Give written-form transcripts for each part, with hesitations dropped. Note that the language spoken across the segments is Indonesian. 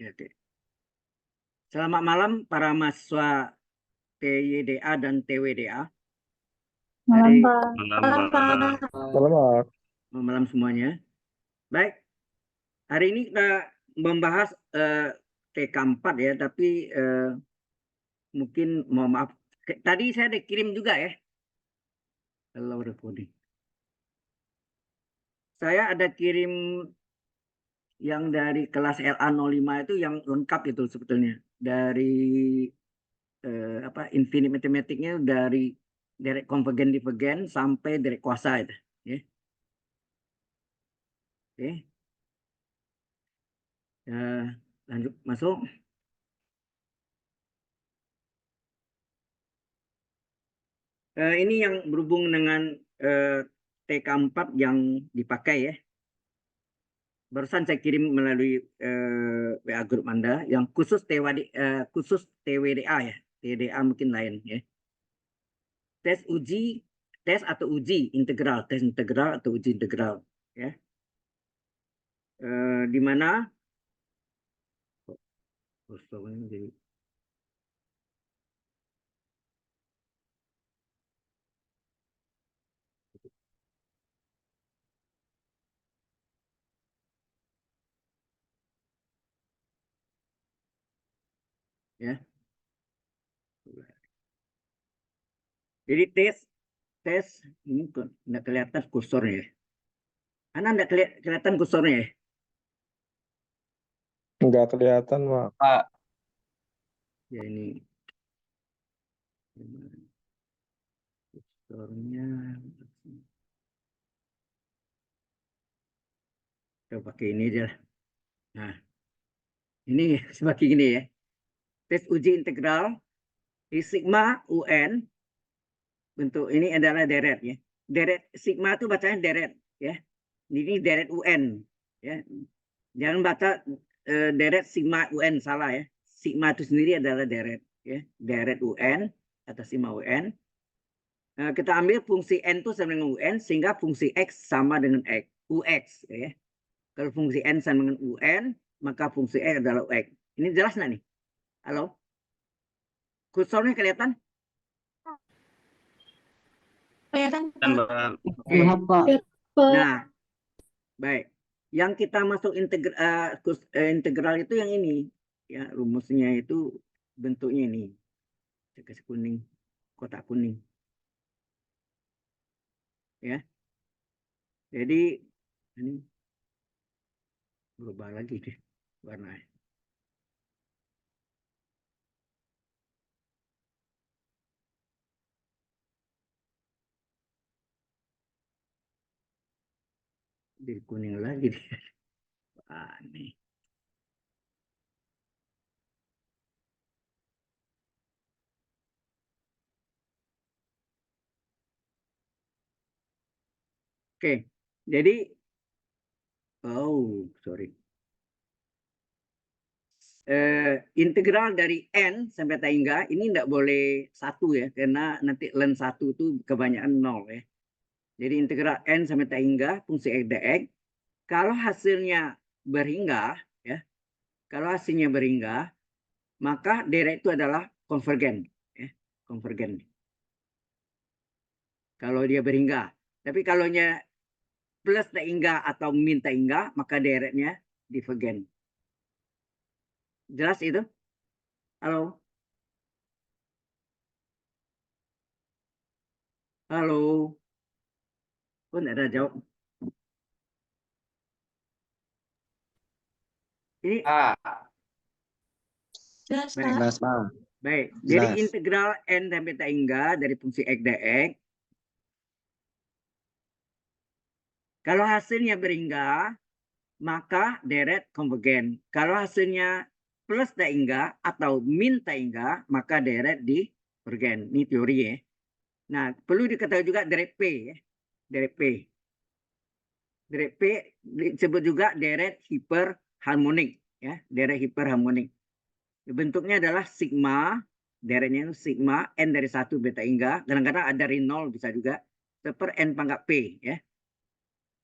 Oke. Selamat malam para mahasiswa TYDA dan TWDA. Malam, Hari Pak. Malam, Pak. Selamat. malam semuanya. Baik, hari ini kita membahas TK4 ya, tapi mungkin mohon maaf. Tadi saya ada kirim juga ya. Hello recording. Saya ada kirim yang dari kelas LA05 itu yang lengkap itu sebetulnya. Dari infinite matematiknya dari direct konvergen divergen sampai direct kuasa itu ya. Oke. Lanjut masuk. Ini yang berhubung dengan TK4 yang dipakai ya. Barusan saya kirim melalui WA grup Anda yang khusus TWDA ya. TWDA mungkin lain ya. Tes atau uji integral, tes integral atau uji integral ya. Di mana ya. Jadi tes ini enggak kelihatan kursornya ya. Enggak kelihatan kursornya ya. Nggak kelihatan, Pak. Ya ini kursornya. Kita pakai ini aja. Nah, ini seperti ini ya. Tes uji integral di sigma UN. Bentuk ini adalah deret ya. Deret sigma itu bacanya deret ya. Ini deret UN ya. Jangan baca deret sigma UN, salah ya. Sigma itu sendiri adalah deret ya. Deret UN atau sigma UN. Kita ambil fungsi n itu sama dengan UN sehingga fungsi x sama dengan x, ux ya. Kalau fungsi n sama dengan un, maka fungsi x adalah ux. Ini jelas nggak nih? Halo? Kursornya kelihatan? Kelihatan, Pak. Oke. Nah, baik. Yang kita masuk integral itu yang ini. Ya, rumusnya itu bentuknya ini. Saya kasih kuning, kotak kuning. Ya. Jadi ini berubah lagi deh warnanya. Jadi kuning lagi deh. Aneh. Oke, jadi sorry. Integral dari n sampai t hingga ini tidak boleh 1 ya, karena nanti ln 1 itu kebanyakan 0 ya. Jadi integral n sampai t hingga fungsi x dx. Kalau hasilnya berhingga ya, kalau hasilnya berhingga, maka deret itu adalah konvergen ya, konvergen. Kalau dia berhingga. Tapi kalau nya plus t hingga atau min t hingga, maka deretnya divergen. Jelas itu? Halo? Halo? Kok enggak ada jawab? Ini Jelas, baik. Pak. Jelas, Pak. Baik. Jelas. Jadi integral n sampai t hingga dari fungsi x dx. Kalau hasilnya berhingga, maka deret konvergen. Kalau hasilnya plus t hingga atau min t hingga, maka deret divergen. Ini teori ya. Nah, perlu diketahui juga deret P ya. Deret P. Deret P disebut juga deret hiperharmonik ya, deret hiperharmonik. Bentuknya adalah sigma, deretnya itu sigma n dari 1 beta hingga, kadang-kadang ada dari 0 bisa juga, per n pangkat P ya.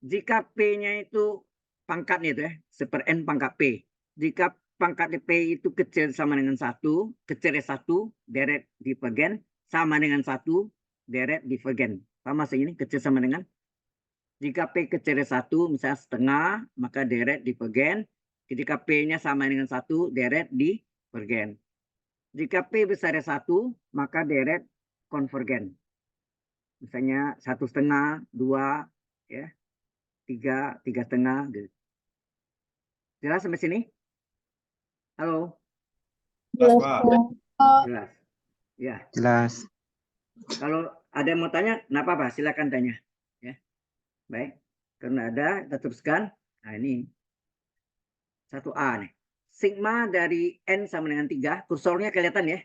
Jika P-nya itu pangkatnya itu ya, 1/n pangkat P. Jika pangkat P itu kecil sama dengan 1, kecil dari 1, deret divergen, sama dengan 1, deret divergen. Paham maksudnya ini? Kecil sama dengan. Jika P kecil dari 1, misalnya setengah, maka deret divergen. Jika P-nya sama dengan 1, deret divergen. Jika P besar dari 1, maka deret konvergen. Misalnya 1,5, 2, ya, 3, 3,5. Gitu. Jelas sampai sini? Halo? Jelas, Pak. Pak. Jelas. Ya. Jelas. Kalau ada yang mau tanya, nggak apa-apa, silakan tanya. Ya, baik. Karena ada, kita teruskan. Nah ini 1A nih. Sigma dari N sama dengan 3, kursornya kelihatan ya.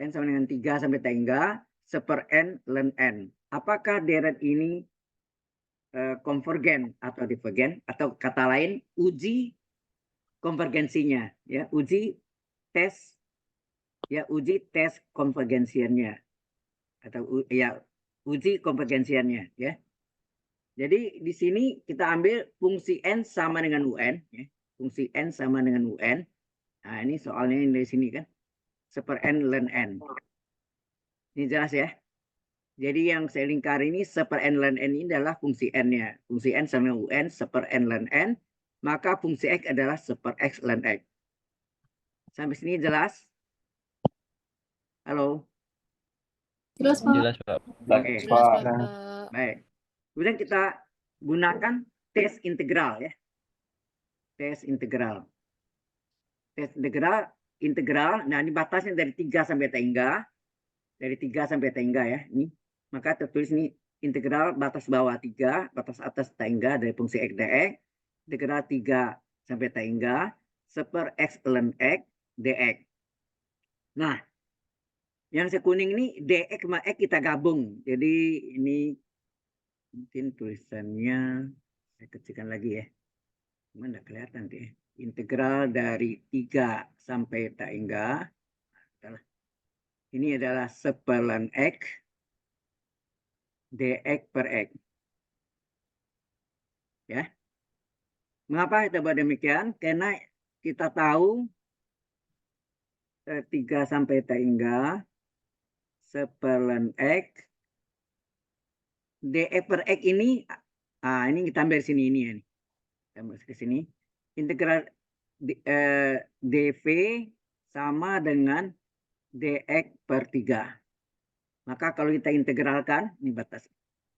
N sama dengan 3 sampai tangga, seper N ln N. Apakah deret ini konvergen atau divergen? Atau kata lain, uji konvergensinya. Ya, uji tes konvergensiannya. Atau ya, uji konvergensiannya. Ya. Jadi di sini kita ambil fungsi N sama dengan UN. Ya. Fungsi N sama dengan UN. Nah ini soalnya yang dari sini kan. Seper N ln N. Ini jelas ya. Jadi yang saya lingkar ini seper N ln N ini adalah fungsi N-nya. Fungsi N sama dengan UN seper N ln N. Maka fungsi X adalah seper X ln X. Sampai sini jelas? Halo? Jelas, Pak. Jelas, Pak. Oke. Jelas, Pak. Baik. Kemudian kita gunakan tes integral ya. Tes integral. Tes integral. Nah, ini batasnya dari 3 sampai tangga. Dari 3 sampai tangga ya. Ini. Maka tertulis ini integral batas bawah 3, batas atas tangga dari fungsi X dx. Integral 3 sampai tangga seper X ln X dx. Nah, yang sekuning ini dx sama X kita gabung. Jadi ini mungkin tulisannya saya kecilkan lagi ya. Cuma enggak kelihatan deh. Integral dari 3 sampai tangga. Ini adalah sepelan X dx per X. Ya. Mengapa kita buat demikian? Karena kita tahu 3 sampai tangga sepelan X dx per X ini ini kita ambil sini ini ya. Kita ambil ke sini. Integral dv sama dengan dx per 3. Maka kalau kita integralkan, ini batas.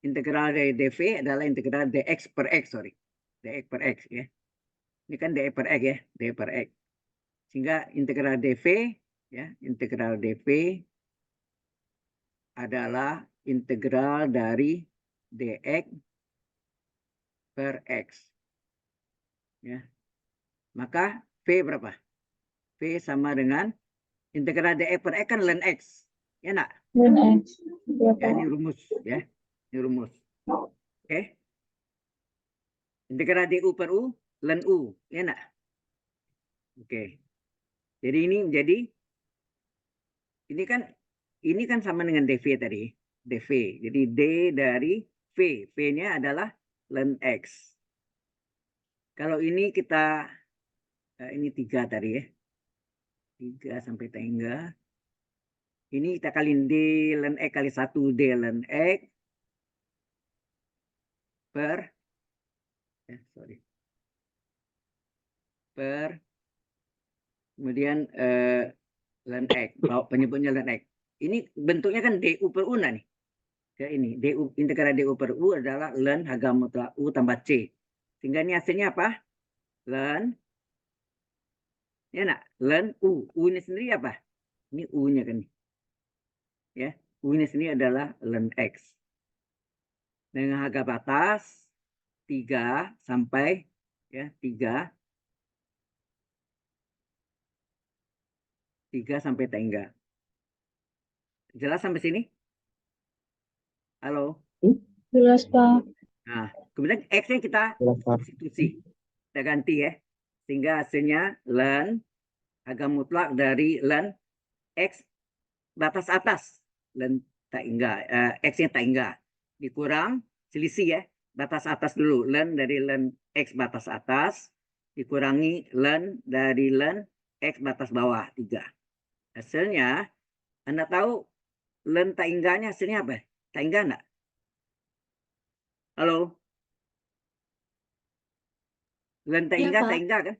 Integral dari dv adalah integral dx per x, dx per x ya. Ini kan dx per x ya, dx per x. Sehingga integral dv ya, integral dv adalah integral dari dx per x. Ya. Maka v berapa? V sama dengan integral dx per x kan ln x. Ya enggak? Ln X. Ya, Ya, ini Pak. rumus ya. Ini rumus. Oke. Integral du per u ln u, ya enggak? Oke. Jadi ini menjadi ini kan sama dengan dv tadi, dv. Jadi d dari v, v-nya adalah ln x. Kalau ini kita ini 3 tadi ya. 3 sampai tangga. Ini kita kaliin d ln x kali 1 d ln x per kemudian ln x, penyebutnya ln x. Ini bentuknya kan du per u nih. Ya ini integral du per u adalah ln harga mutlak u tambah c. Sehingga ini hasilnya apa? Ln ya nak, ln u. U ini sendiri apa? Ini u-nya kan. Ya, u ini sendiri adalah ln x. Dengan harga batas 3 sampai ya 3 sampai tangga. Jelas sampai sini? Halo? Jelas, Pak. Nah, kemudian X-nya kita Jelas, Pak. substitusi. Kita ganti ya. Sehingga hasilnya ln harga mutlak dari ln X batas atas. Ln tangga, X-nya tangga. Dikurang selisih ya. Batas atas dulu. Ln dari ln X batas atas. dikurangi ln dari ln X batas bawah 3. Hasilnya, Anda tahu ln taingganya hasilnya apa? Taingga enggak? Halo? Ln taingga, Pak. taingga kan?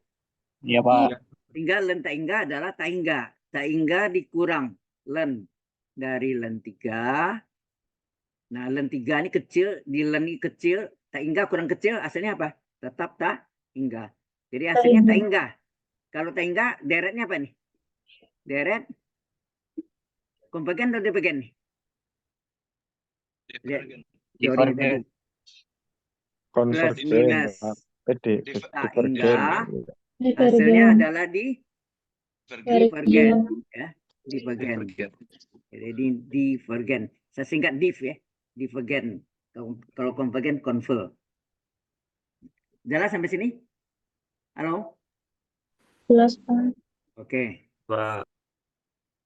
Iya, Pak. Tinggal ln taingga adalah taingga. Taingga dikurang ln dari ln 3. Nah, ln 3 ini kecil, di ln ini kecil, taingga kurang kecil, hasilnya apa? Tetap taingga. Jadi hasilnya taingga. Kalau taingga, deretnya apa nih? Deret konvergen atau divergen nih? Lihat teorinya tadi. Plus Konvergen, minus Pak. taingga, Divergen. hasilnya adalah divergen. Divergen. Ya, divergen. Jadi divergen. Saya singkat div ya, divergen. Kalau konvergen converge. Jelas sampai sini? Halo? Jelas, Pak. Oke. Pak.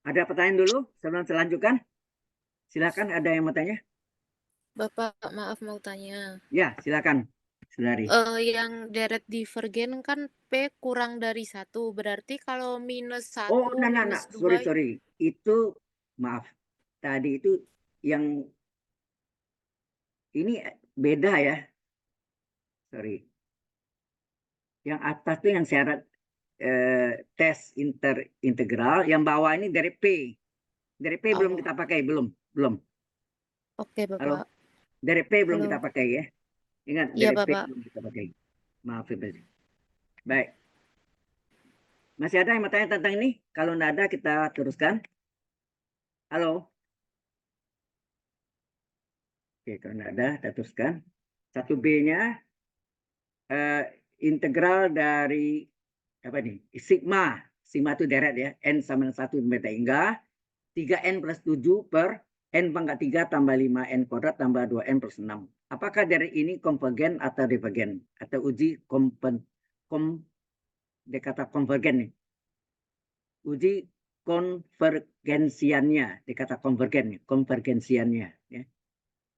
Ada pertanyaan dulu sebelum saya lanjutkan? Silakan, ada yang mau tanya? Bapak, maaf mau tanya. Ya, silakan, saudari. Yang deret divergen kan P kurang dari 1. Berarti kalau minus 1, Oh, nah, minus 2. sorry. Itu, maaf. Tadi itu yang ini beda ya. Sorry. Yang atas itu yang syarat tes integral, yang bawah ini dari P. Dari P belum Oh. kita pakai, belum. Oke, Bapak. Halo? Dari P belum Halo. kita pakai ya. Ingat, Iya, dari P Bapak. belum kita pakai. Maaf, baik. Masih ada yang mau tanya tentang ini? Kalau tidak ada, kita teruskan. Halo? Oke, kalau tidak ada, kita teruskan. 1B-nya integral dari apa nih? Sigma. Sigma itu deret ya. N sama dengan 1 sampai hingga 3N plus 7 per N pangkat 3 tambah 5N kuadrat tambah 2N plus 6. Apakah dari ini konvergen atau divergen? Atau uji dia kata konvergen nih. Uji konvergensiannya. Dia kata konvergensiannya. Ya.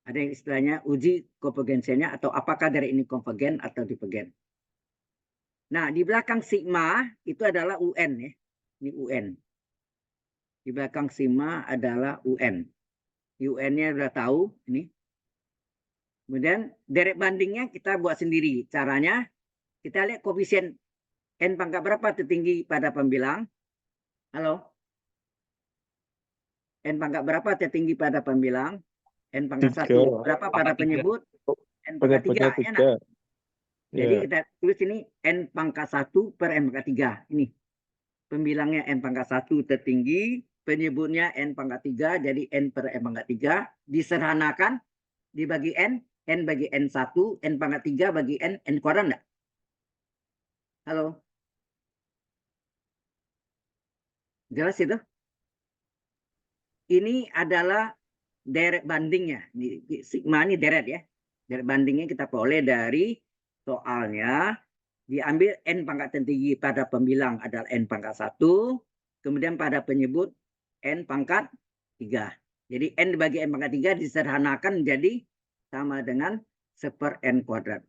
Ada yang istilahnya uji konvergensiannya atau apakah dari ini konvergen atau divergen. Nah, di belakang sigma itu adalah UN ya. Ini UN. Di belakang sigma adalah UN. UN-nya sudah tahu ini. Kemudian deret bandingnya kita buat sendiri. Caranya kita lihat koefisien N pangkat berapa tertinggi pada pembilang. Halo? N pangkat berapa tertinggi pada pembilang? N pangkat 1. Berapa pada penyebut? N pangkat 3. Ya, nah? Jadi kita tulis ini N pangkat 1 per N pangkat 3. Ini. Pembilangnya N pangkat 1 tertinggi. Penyebutnya N pangkat 3. Jadi N per N pangkat 3. Disederhanakan. Dibagi N. N bagi N1. N pangkat 3 bagi N. N kuadrat enggak? Halo? Jelas itu? Ini adalah deret bandingnya. Sigma ini deret ya. Deret bandingnya kita peroleh dari soalnya. Diambil N pangkat tertinggi pada pembilang adalah N pangkat 1. Kemudian pada penyebut N pangkat 3. Jadi N dibagi N pangkat 3 disederhanakan menjadi sama dengan 1 N kuadrat.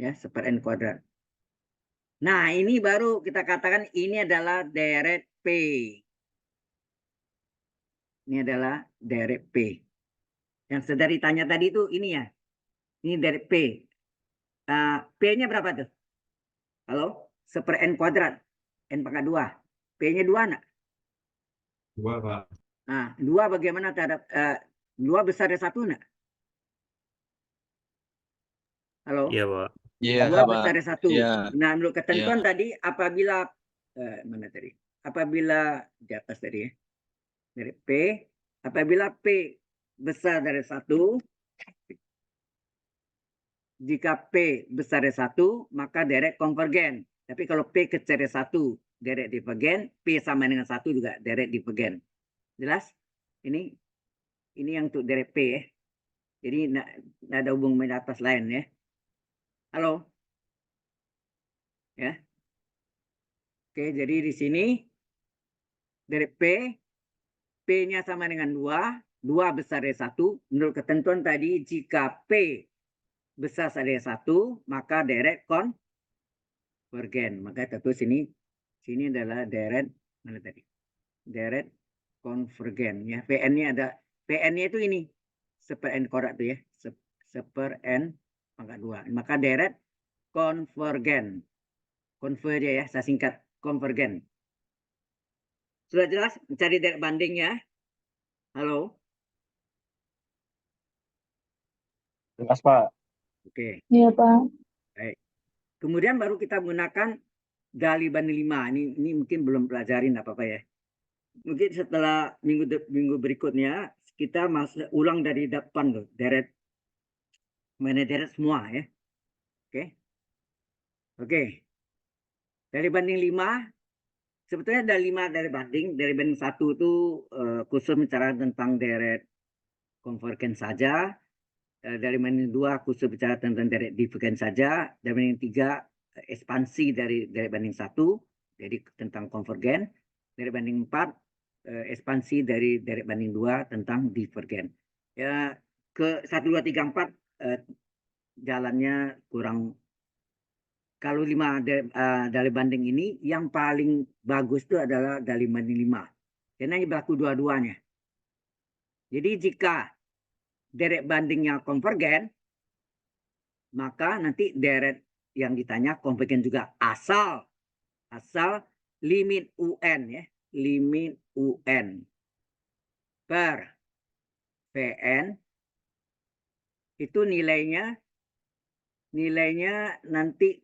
Ya, 1 N kuadrat. Nah, ini baru kita katakan ini adalah deret P. Ini adalah deret P. Yang saudari tanya tadi itu ini ya. Ini deret P. P-nya berapa tuh? Halo? 1 N kuadrat. N pangkat 2. P-nya 2 enggak? 2, Pak. Nah, 2 bagaimana terhadap 2 besar dari 1 enggak? Halo? Iya, Pak. Iya, 2 Pak. besar dari 1. Iya. Nah, menurut ketentuan tadi apabila mana tadi? Apabila di atas tadi ya. Dari P, apabila P besar dari 1, jika P besar dari 1, maka deret konvergen. Tapi kalau P kecil dari 1, deret divergen, P sama dengan 1 juga deret divergen. Jelas? Ini yang untuk deret P ya. Jadi tidak ada hubungan dengan atas lain ya. Halo? Ya. Oke, jadi di sini deret P, P-nya sama dengan 2, 2 besar dari 1. Menurut ketentuan tadi, jika P besar dari 1, maka deret konvergen. Maka tentu sini adalah deret mana tadi? Deret konvergen ya. PN-nya ada, PN-nya itu ini seper n kuadrat tuh ya, seper n pangkat 2. Maka deret konvergen. Konver ya, saya singkat konvergen. Sudah jelas mencari deret bandingnya? Halo? Jelas, Pak. Oke. Iya, Pak. Baik. Kemudian baru kita menggunakan gali banding 5. Ini mungkin belum pelajarin apa-apa ya. Mungkin setelah minggu berikutnya kita masuk ulang dari depan loh, deret mana deret semua ya. Oke. Oke. Dari banding 5 sebetulnya ada 5 dari banding 1 itu khusus bicara tentang deret konvergen saja. Dari banding 2 khusus bicara tentang deret divergen saja. Dari banding 3 ekspansi dari banding 1 jadi tentang konvergen. Dari banding 4 ekspansi dari deret banding 2 tentang divergen. Ya ke 1 2 3 4 jalannya kurang. Kalau 5 dari banding ini yang paling bagus itu adalah dari banding 5. Karena ini berlaku dua-duanya. Jadi jika deret bandingnya konvergen, maka nanti deret yang ditanya konvergen juga asal limit UN ya, limit UN per PN itu nilainya nanti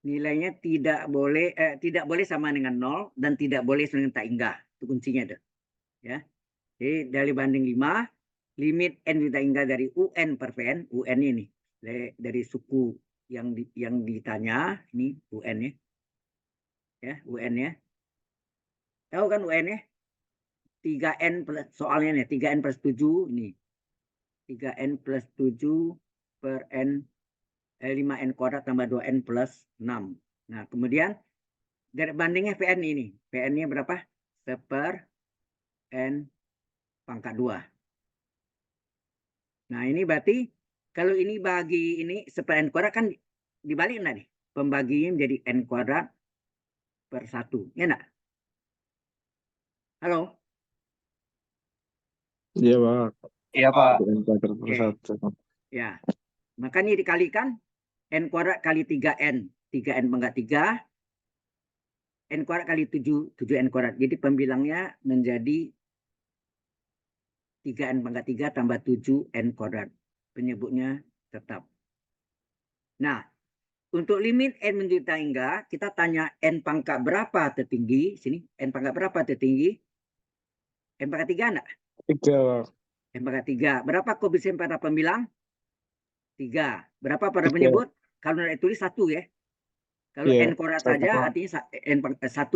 nilainya tidak boleh sama dengan 0 dan tidak boleh sama dengan tak hingga. Itu kuncinya tuh. Ya. Jadi dari banding 5, limit n tak hingga dari UN per PN, UN ini dari suku yang ditanya, ini UN ya. Ya, UN ya. Tahu kan UN ya? 3n plus soalnya nih, 3n plus 7 ini. 3n plus 7 per n 5n kuadrat tambah 2n plus 6. Nah, kemudian dari bandingnya PN ini. PN-nya berapa? Seper n pangkat 2. Nah, ini berarti kalau ini bagi ini seper n kuadrat kan dibalik nih. Pembaginya menjadi n kuadrat per 1. Ya enggak? Halo? Iya, Pak. Iya, Pak. N kuadrat per Oke. 1. Ya. Maka ini dikalikan n kuadrat kali 3n. 3n pangkat 3. N kuadrat kali 7, 7n kuadrat. Jadi pembilangnya menjadi 3n pangkat 3 tambah 7n kuadrat. Penyebutnya tetap. Nah, untuk limit n menuju tak hingga, kita tanya n pangkat berapa tertinggi. Sini, n pangkat berapa tertinggi? N pangkat 3 enggak? 3, Pak. N pangkat 3. Berapa koefisien pada pembilang? 3. Berapa pada 3. penyebut? Kalau tidak tulis 1 ya. Kalau Iya, n kuadrat 1, saja Pak. artinya 1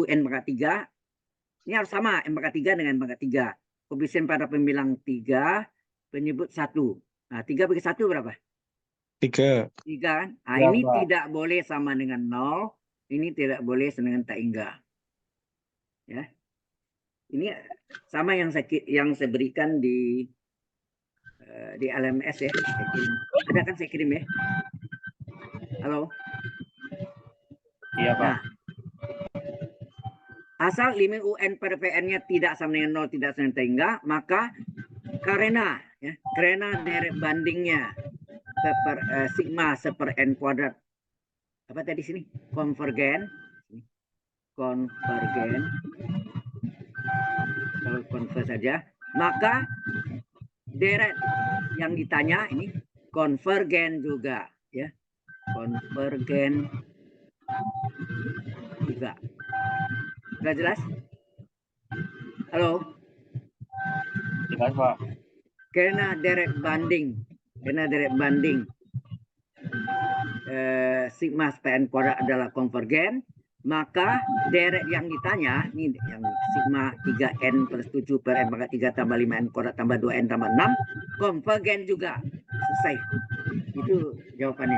n pangkat 3. Ini harus sama n pangkat 3 dengan n pangkat 3. Koefisien pada pembilang 3, penyebut 1. Nah, 3 bagi 1 berapa? 3. 3 kan? Nah, Ya, ini Pak. tidak boleh sama dengan 0. Ini tidak boleh sama dengan tak hingga. Ya. Ini sama yang saya berikan di LMS ya. Saya kirim. Ada kan saya kirim ya? Halo? Iya, Pak. Nah, asal limit UN per PN-nya tidak sama dengan 0, tidak sama dengan tak hingga, maka karena deret bandingnya sigma seper n kuadrat apa tadi sini konvergen kalau konver saja, maka deret yang ditanya ini konvergen juga ya, konvergen juga. Sudah jelas? Halo? Jelas, Pak. Karena deret banding sigma PN kuadrat adalah konvergen, maka deret yang ditanya ini yang sigma 3n plus 7 per n pangkat 3 tambah 5n kuadrat tambah 2n tambah 6 konvergen juga. Selesai. Itu jawabannya.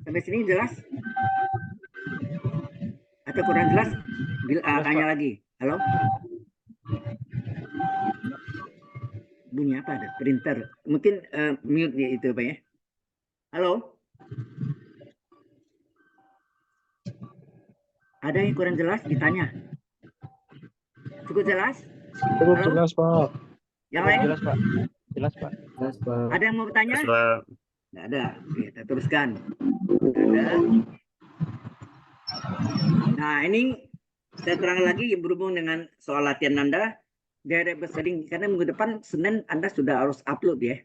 Sampai sini jelas? Atau kurang jelas? Tanya lagi. Halo? bunyi apa ada? Printer. Mungkin mute dia itu Pak ya. Halo? Ada yang kurang jelas ditanya. Cukup jelas? Cukup Halo? jelas, Pak. Yang lain? Jelas Pak. Jelas Pak. Jelas, Pak. Ada yang mau bertanya? Jelas Pak. Nggak ada. Oke, kita teruskan. Nggak ada. Nah, ini saya terang lagi yang berhubung dengan soal latihan Anda. Direct berseling, karena minggu depan Senin Anda sudah harus upload ya.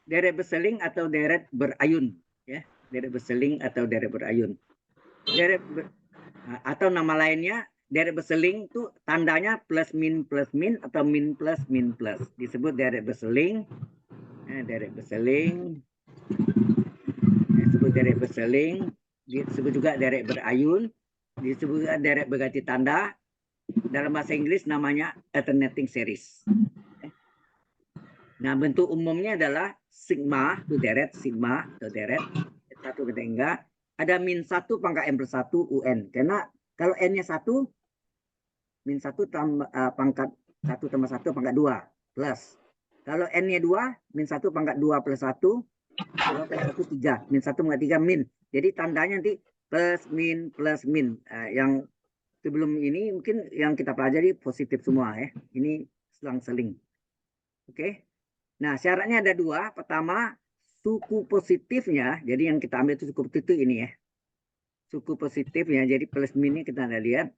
Direct berseling atau direct berayun. Ya, direct berseling atau direct berayun. Atau nama lainnya, direct berseling itu tandanya plus min atau min plus. Disebut direct berseling. Direct berseling. Disebut direct berseling. Disebut juga direct berayun. Disebut juga direct berganti tanda. Dalam bahasa Inggris namanya alternating series. Nah, bentuk umumnya adalah sigma to direct, sigma to direct, satu ke enggak. Ada min 1 pangkat n per 1 UN. Karena kalau n-nya 1, min 1 tambah pangkat 1 tambah 1 pangkat 2 plus. Kalau n-nya 2, min 1 pangkat 2 plus 1, 2 plus 1 3, min 1 pangkat 3 min. Jadi tandanya nanti plus min. Yang sebelum ini mungkin yang kita pelajari positif semua ya. Ini selang-seling. Oke. Nah, syaratnya ada 2. Pertama, suku positifnya. Jadi yang kita ambil itu suku positif ini ya. Suku positifnya. Jadi plus minnya kita ada lihat.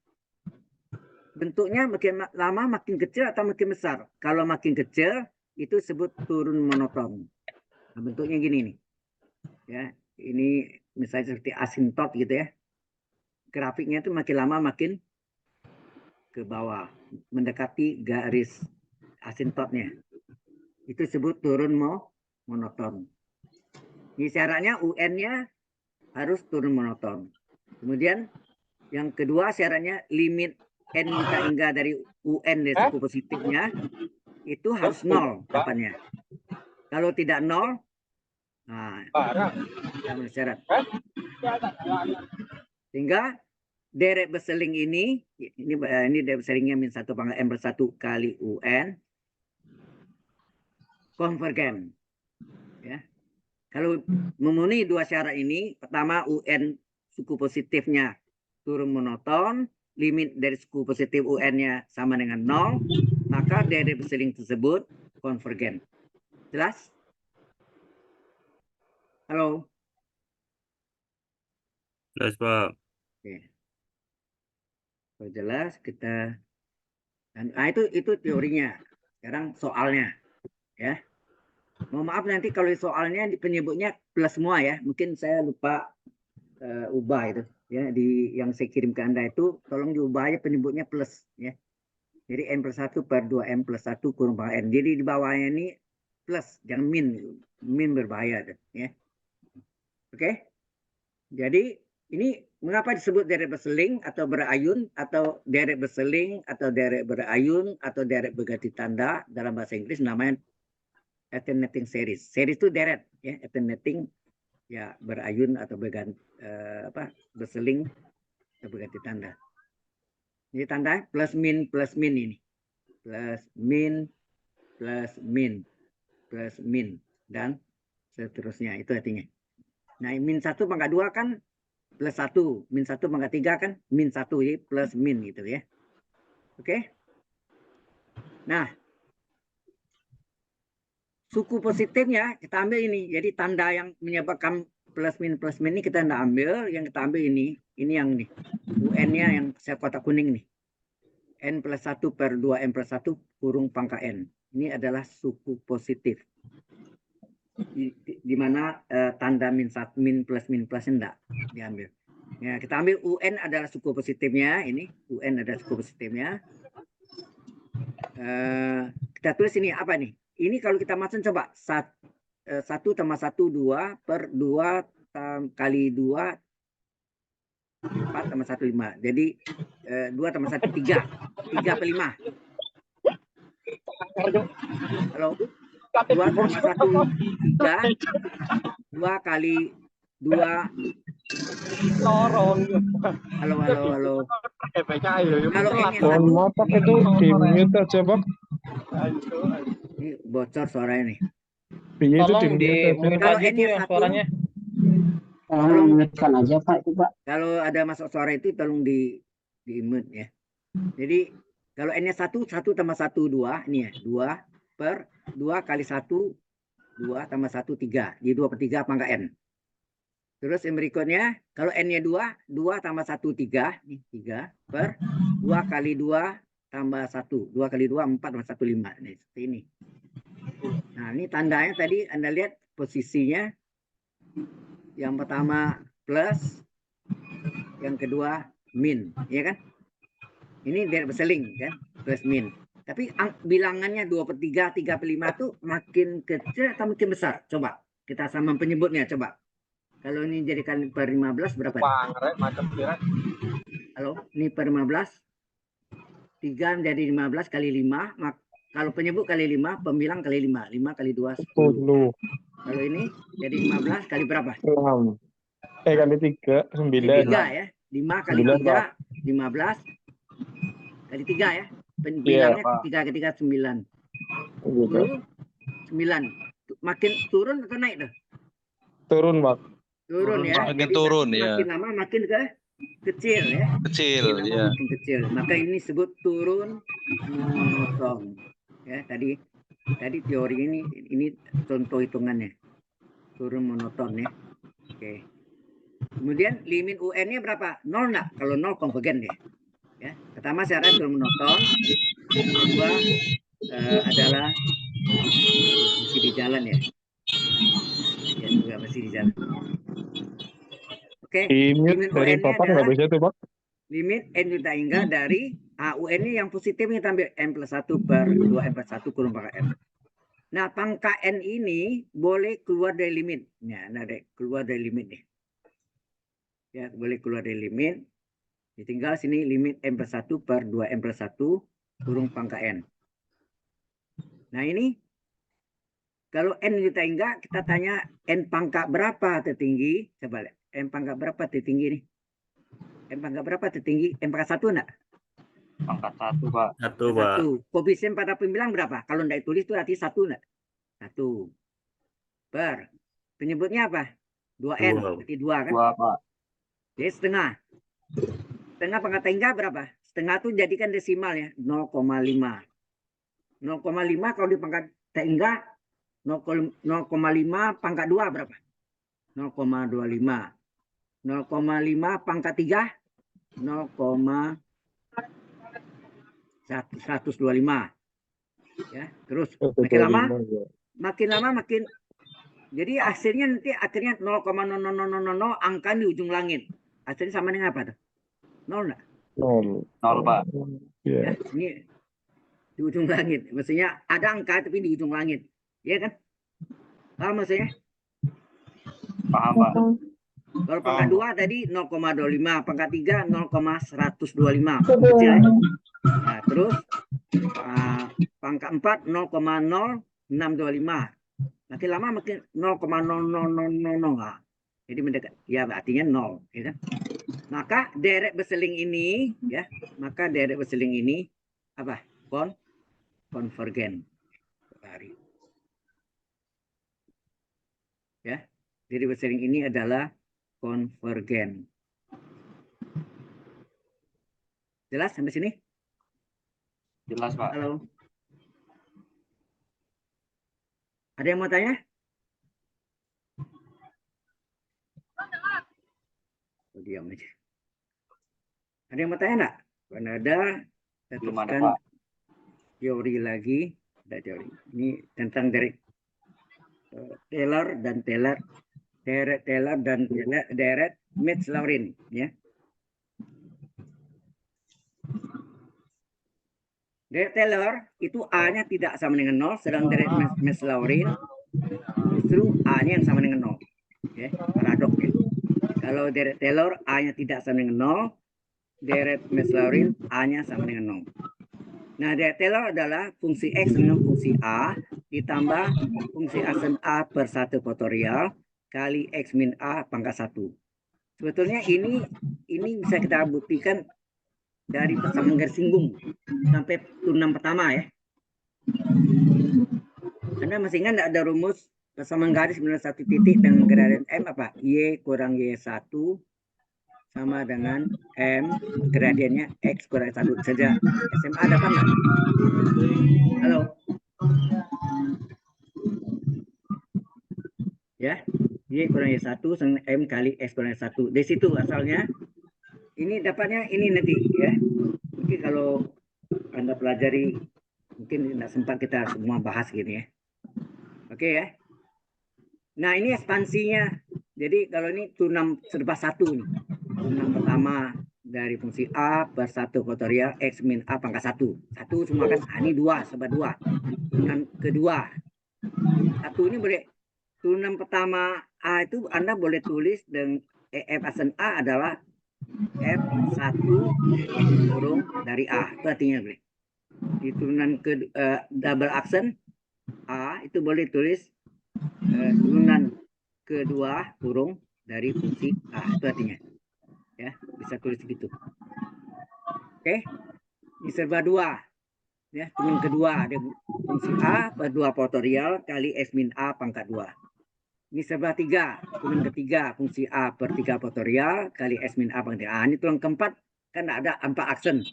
Bentuknya makin lama makin kecil atau makin besar. Kalau makin kecil itu disebut turun monoton. Nah, bentuknya gini nih. Ya, ini misalnya seperti asintot gitu ya. Grafiknya itu makin lama makin ke bawah, mendekati garis asintotnya. Itu disebut turun monoton. Ini syaratnya UN-nya harus turun monoton. Kemudian yang kedua syaratnya limit N kita hingga dari UN dari suku positifnya itu harus 0 dapatnya. Kalau tidak 0, nah, itu syarat. Sehingga direct berseling ini direct berselingnya min 1 pangkat n per 1 kali UN konvergen. Ya. Kalau memenuhi 2 syarat ini, pertama UN suku positifnya turun monoton, limit dari suku positif UN-nya sama dengan 0, maka direct berseling tersebut konvergen. Jelas? Halo? Jelas Pak. Oke. Kalau jelas kita itu teorinya. Sekarang soalnya ya. Mohon maaf nanti kalau soalnya penyebutnya plus semua ya. Mungkin saya lupa ubah itu ya, di yang saya kirim ke Anda itu tolong diubah aja penyebutnya plus ya. Jadi n per 1 per 2m plus 1 kurang pangkat n. Jadi di bawahnya ini plus, jangan min. Min berbahaya tuh ya. Oke. Jadi ini mengapa disebut direct berseling atau berayun atau direct berseling atau direct berayun atau direct berganti tanda dalam bahasa Inggris namanya alternating series. Series itu direct ya, alternating ya berayun atau berganti berseling atau berganti tanda. Jadi tanda plus min ini. Plus min dan seterusnya itu artinya. Nah, min 1 pangkat 2 kan plus 1, min 1 pangkat 3 kan min 1, jadi plus min gitu ya. Oke. Nah, suku positifnya kita ambil ini. Jadi tanda yang menyebabkan plus min ini kita tidak ambil, yang kita ambil ini yang nih. UN-nya yang saya kotak kuning nih. N plus 1 per 2M plus 1 kurung pangkat N. Ini adalah suku positif. Di mana tanda min plus enggak diambil. Ya, kita ambil UN adalah suku positifnya, ini UN adalah suku positifnya. Kita tulis ini apa nih? Ini kalau kita masuk coba 1 tambah 1 2 per 2 kali 2 4 tambah 1 5. Jadi 2 tambah 1 3 per 5. Halo? 2 tambah 1 3, 2 kali 2. Halo. Kalau ini Mohon maaf, Pak, itu di mute aja, Pak. Ini bocor suaranya nih. Piye itu Tolong tinggi di atasnya? mute Kalau aja tuh N-nya yang satu, suaranya. Tolong- Mengingatkan aja Pak itu Pak. kalau ada masuk suara itu tolong di mute ya. Jadi kalau N-nya 1, 1 tambah 1, 2. Ini ya, 2 per 2 kali 1, 2 tambah 1, 3. Jadi 2/3 pangkat N. Terus yang berikutnya, kalau N-nya 2, 2 tambah 1, 3. Ini 3 per 2 kali 2 tambah 1. 2 kali 2, 4 tambah 1, 5. Ini seperti ini. Nah, ini tandanya tadi Anda lihat posisinya. Yang pertama plus, yang kedua min, ya kan? Ini deret berseling kan, plus min. Tapi bilangannya 2/3, 3/5 tuh makin kecil atau makin besar? Coba kita sama penyebutnya, coba. Kalau ini jadikan per 15 berapa? Halo, ini per 15. 3 menjadi 15 kali 5. Kalau penyebut kali 5, pembilang kali 5. 5 kali 2, 10. 10. Kalau ini jadi 15 kali berapa? 6. Kali 3, 9. 3 ya. 5 kali 9, 3, 15. Kali 3 ya. Bilangnya 3 kali 3, 9. 9. Makin turun atau naik tuh? Turun, Pak. Turun ya. Makin Jadi turun ya. makin lama makin kecil ya. Kecil Makin lama ya. makin kecil. Maka ini disebut turun monoton. Ya, tadi teori ini contoh hitungannya. Turun monoton ya. Oke. Kemudian limit UN-nya berapa? 0 enggak? Kalau 0 konvergen deh. Ya. Pertama syarat turun monoton. Kedua adalah masih di jalan ya. Ya, juga masih di jalan. Oke. Limit dari UN-nya papan nggak adalah bisa tuh, Pak? limit N juta hingga dari UN-nya yang positifnya kita ambil N plus 1 per 2 N plus 1 kurung pangkat N. Nah, pangkat N ini boleh keluar dari limit. Ya, nah, keluar dari limit nih. Ya, boleh keluar dari limit. Tinggal sini limit N plus 1 per 2 N plus 1 kurung pangkat N. Nah, ini kalau N juta hingga, kita tanya N pangkat berapa tertinggi? Coba lihat. N pangkat berapa tertinggi nih? N pangkat berapa tertinggi? N pangkat 1 enggak? Pangkat 1 Pak. 1, Pak. 1. Koefisien pada pembilang berapa? Kalau tidak ditulis itu arti 1 enggak? 1. Per. Penyebutnya apa? 2N. Berarti 2 kan? 2 Pak. Jadi setengah. Setengah pangkat hingga berapa? Setengah itu jadikan desimal ya. 0,5. 0,5 kalau di pangkat hingga 0,5 pangkat 2 berapa? 0,25. 0,5 pangkat 3 0,125 ya. Terus makin lama makin jadi hasilnya nanti akhirnya 0,0000 angka di ujung langit. Hasilnya sama dengan apa tuh? 0 enggak? 0. 0 Pak. Ya, ini di ujung langit. Maksudnya ada angka tapi di ujung langit. Iya kan? Paham maksudnya? Paham Pak. Kalau pangkat 2 tadi 0,25, pangkat 3 0,125. Kecil ya? Nah, terus pangkat 4 0,0625. Makin lama makin 0,0000. Nah, jadi mendekat. Ya, artinya 0, ya kan? Maka deret berseling ini ya, apa? Konvergen. Ya. Jadi berseling ini adalah konvergen. Jelas sampai sini? Jelas Pak. Halo. Ada yang mau tanya? Oh, diam aja. Ada yang mau tanya enggak? Kalau ada, kita Belum ada, teruskan Pak. teori lagi. Ada teori. Ini tentang dari Taylor dan Taylor. Taylor dan deret Metz-Lawrin ya. Deret Taylor itu A-nya tidak sama dengan 0, sedang deret Metz-Lawrin justru A-nya yang sama dengan 0. Ya, paradok ya. Kalau deret Taylor A-nya tidak sama dengan 0, deret Metz-Lawrin A-nya sama dengan 0. Nah, deret Taylor adalah fungsi X dengan fungsi A ditambah fungsi asen A per 1 faktorial kali X min A pangkat 1. Sebetulnya ini bisa kita buktikan dari persamaan garis singgung sampai turunan pertama ya. Anda masih ingat nggak ada rumus persamaan garis benar satu titik dan gradien M apa? Y kurang Y1 sama dengan M gradiennya X kurang 1. Sejak SMA dapat nggak? Halo? Ya, Y kurang Y1 sama M kali X kurang 1. Dari situ asalnya. Ini dapatnya ini nanti ya. Mungkin kalau Anda pelajari, mungkin tidak sempat kita semua bahas gini ya. Oke ya. Nah ini ekspansinya. Jadi kalau ini turnam serba satu nih. Turnam pertama dari fungsi A per 1 faktorial X min A pangkat 1. Satu semua kan, ini 2 serba 2. Turnam kedua. Satu ini boleh, turnam pertama A itu Anda boleh tulis dengan F aksen A adalah F1 kurung dari A. Itu artinya boleh. Di turunan ke double aksen A itu boleh tulis turunan kedua kurung dari fungsi A. Itu artinya. Ya, bisa tulis begitu. Oke. Ini serba 2. Ya, turunan kedua ada fungsi A per 2 faktorial kali X min A pangkat 2. Ini serba 3. Turunan ketiga fungsi A per 3 faktorial kali X min A pangkat 3. Ini turunan keempat kan ada 4 aksen.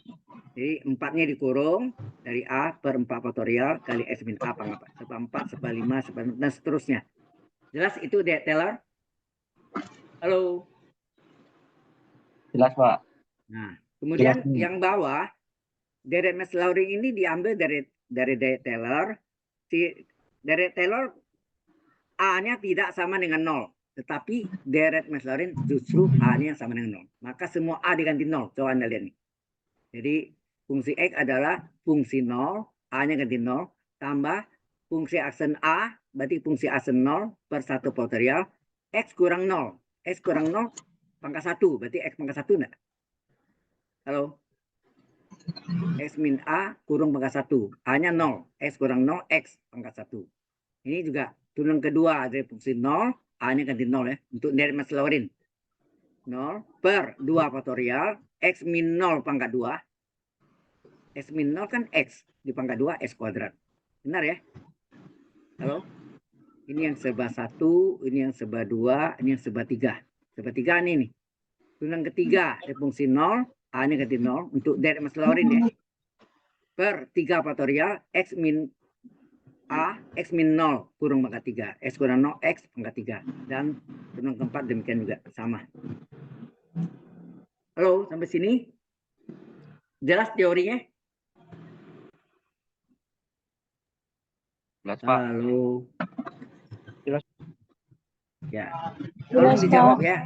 Jadi 4-nya dikurung dari A per 4 faktorial kali X min A pangkat 4. Serba 4, serba 5, serba 6, dan seterusnya. Jelas itu Taylor? Halo? Jelas, Pak. Nah, kemudian Jelas. yang bawah, deret Maslowrin ini diambil dari deret Taylor. Si deret Taylor A-nya tidak sama dengan 0. Tetapi deret Maslowrin justru A-nya sama dengan 0. Maka semua A diganti 0. Coba Anda lihat nih. Jadi fungsi X adalah fungsi 0, A-nya ganti 0, tambah fungsi aksen A, berarti fungsi aksen 0 per 1 faktorial, X kurang 0. X kurang 0 pangkat 1, berarti X pangkat 1 enggak? Halo? X min A kurung pangkat 1, A-nya 0, X kurang 0, X pangkat 1. Ini juga turunan kedua dari fungsi 0, A-nya ganti 0 ya, untuk deret Maslowrin. 0 per 2 faktorial, X min 0 pangkat 2, X min 0 kan X di pangkat 2 X kuadrat. Benar ya? Halo? Ini yang serba 1, ini yang serba 2, ini yang serba 3. Serba 3 nih. Turunan ketiga dari fungsi 0, A-nya ganti 0 untuk deret Maslowrin ya. Per 3 faktorial X min A, X min 0 kurung pangkat 3. X kurang 0, X pangkat 3. Dan turunan keempat demikian juga sama. Halo, sampai sini? Jelas teorinya? Jelas, Pak. Halo. Jelas. Ya. Jelas, Tolong dijawab Pak. ya.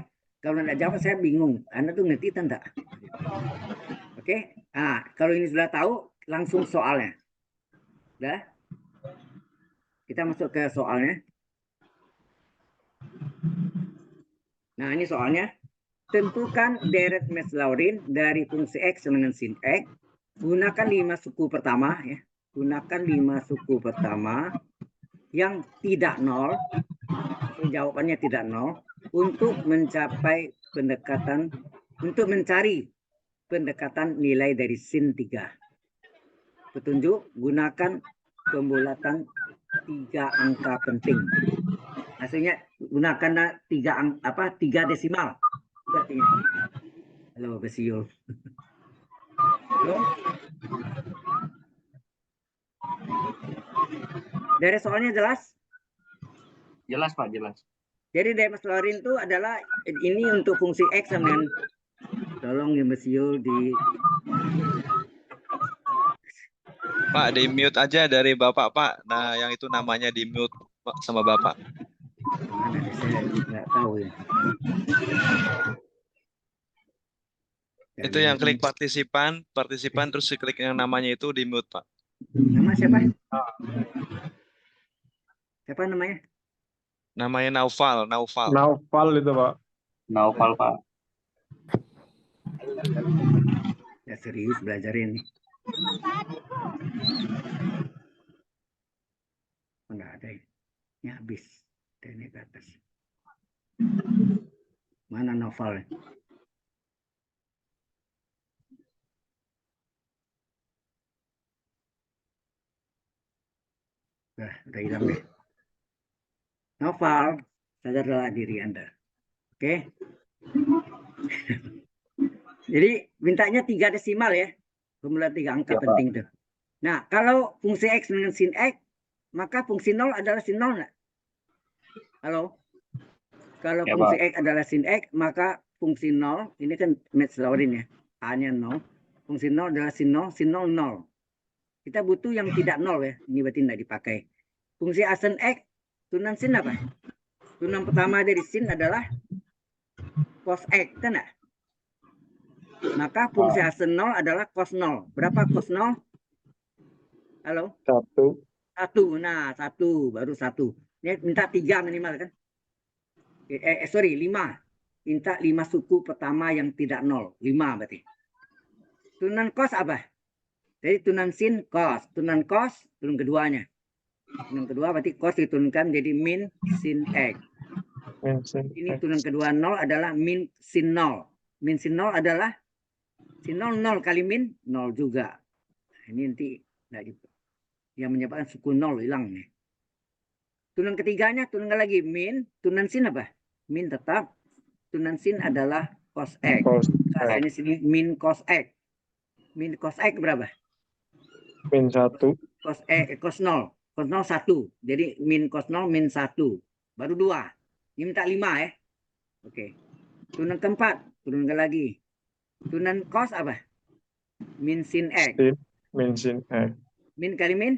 Kalau tidak jawab saya bingung. Anda tuh ngerti enggak? Oke. Nah, kalau ini sudah tahu, langsung soalnya. Udah? Kita masuk ke soalnya. Nah, ini soalnya. Tentukan deret Maslowrin dari fungsi X sama dengan sin X. Gunakan 5 suku pertama ya. Gunakan 5 suku pertama yang tidak 0. Jawabannya tidak 0 untuk mencapai pendekatan, untuk mencari pendekatan nilai dari sin 3. Petunjuk, gunakan pembulatan 3 angka penting. Hasilnya gunakan 3 desimal. Artinya. Halo, Besiul. Halo. Dari soalnya jelas? Jelas, Pak, jelas. Jadi deret Maslowrin itu adalah ini untuk fungsi X sama dengan, tolong ya Besiul di Pak, di mute aja dari Bapak, Pak. Nah, yang itu namanya di mute sama Bapak. mana nih, saya nggak tahu ya. Itu yang klik partisipan terus klik yang namanya itu di mute, Pak. Nama siapa? Siapa namanya? Namanya Naufal. Naufal itu, Pak. Naufal, Pak. Ya serius belajar ini. Oh, enggak ada ya. Ini habis. Ini ke atas. Mana novelnya? Udah hilang deh. Noval, sadarlah diri Anda. Oke. Jadi mintanya 3 desimal ya. Kemudian 3 angka Ya, Pak. penting tuh. Nah, kalau fungsi X dengan sin X, maka fungsi 0 adalah sin 0 nggak? Halo? Kalau Ya, fungsi Pak. X adalah sin X, maka fungsi 0, ini kan Max-Laurin ya, A-nya 0. Fungsi 0 adalah sin 0, 0. Kita butuh yang tidak 0 ya, ini berarti tidak dipakai. Fungsi A sin X, turunan sin apa? Turunan pertama dari sin adalah cos X, kan enggak? Maka fungsi A sin 0 adalah cos 0. Berapa cos 0? Halo? 1. 1. Nah, 1. Baru 1. Ini minta 3 minimal kan? Sorry, 5. Minta 5 suku pertama yang tidak 0. 5 berarti. Turunan cos apa? Jadi turunan sin cos. Turunan cos, turunan keduanya. Turunan kedua berarti cos diturunkan jadi min sin X. Min sin Ini X. turunan kedua 0 adalah min sin 0. Min sin 0 adalah sin 0 kali min 0 juga. Ini nanti yang menyebabkan suku 0 hilang nih. Turunan ketiganya turunan lagi min, turunan sin apa? Min tetap. Turunan sin adalah cos X. Cos Nah, X. sini min cos X. Min cos X berapa? Min 1. Cos 0. Cos 0 1. Jadi min cos 0 min 1. Baru 2. Ini minta 5 ya. Oke. Turunan keempat, turunkan lagi. Turunan cos apa? Min sin X. Min sin X. Min kali min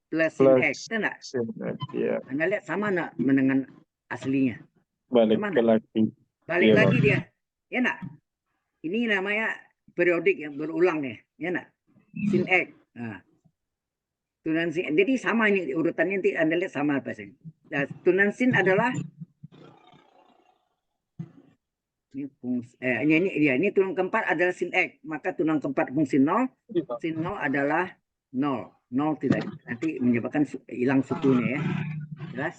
plus sin Plus X. Betul nggak? sin X. Ya. Anda lihat sama nggak dengan aslinya? Balik Sama ke nggak? lagi. Balik Iya, lagi Bang. dia. Ya nggak? Ini namanya periodik yang berulang ya. Ya nggak? Sin X. Nah. Turunan sin. Jadi sama ini urutannya nanti Anda lihat sama apa sih? Nah, turunan sin adalah ini fungsi ini turunan keempat adalah sin X. Maka turunan keempat fungsi 0, sin 0 adalah 0. 0 tidak nanti menyebabkan hilang sukunya ya. Jelas?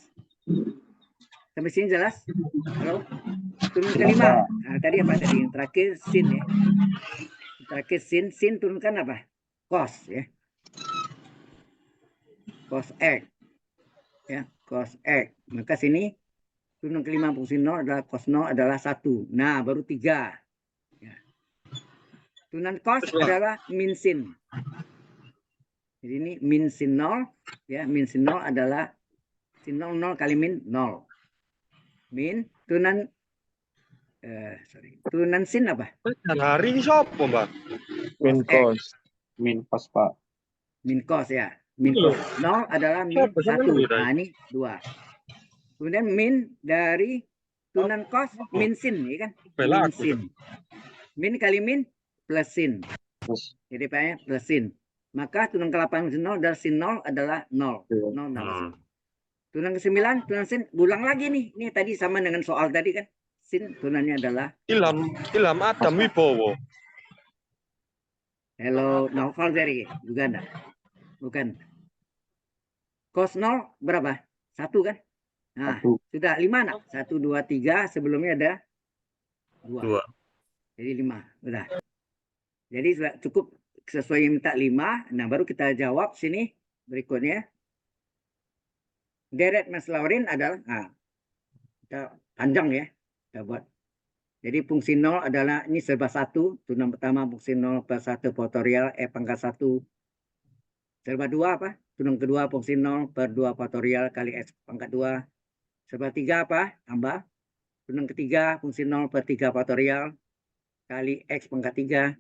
Sampai sini jelas? Halo? Turun kelima. Nah, tadi apa tadi? Yang terakhir sin ya. Terakhir sin turunkan apa? Cos ya. Cos X. Ya, cos X. Maka sini turunan kelima fungsi 0 adalah cos 0 adalah 1. Nah, baru 3. Ya. Turunan cos adalah min sin. Jadi ini min sin 0 ya, min sin 0 adalah sin 0 kali min 0. Min turunan turunan sin apa? Hari ini siapa, Mbak? Min cos. Min cos, Pak. Min cos ya. Min cos 0 adalah min 1. Nah, ini 2. Kemudian min dari turunan cos min sin ya kan? Min sin. Min kali min plus sin. Terus Jadi Pak plus sin. Maka turunan ke-8 sin 0 dari sin 0 adalah 0. 0 turunan ke-9 turunan sin ulang lagi nih. Ini tadi sama dengan soal tadi kan. Sin turunannya adalah Ilham Adam Wibowo. hello novel dari Uganda. Bukan. Cos 0 berapa? 1 kan? Nah, 1. sudah 5 nak? 1, 2, 3. Sebelumnya ada 2. 2. Jadi 5. Udah. Jadi sudah cukup sesuai yang minta 5. Nah, baru kita jawab sini berikutnya. Deret Max-Laurin adalah, nah, kita panjang ya. Kita buat. Jadi fungsi 0 adalah, ini serba 1. Turunan pertama fungsi 0 per 1 faktorial E pangkat 1. Serba 2 apa? Turunan kedua fungsi 0 per 2 faktorial kali X pangkat 2. Serba 3 apa? Tambah. Turunan ketiga fungsi 0 per 3 faktorial kali X pangkat 3.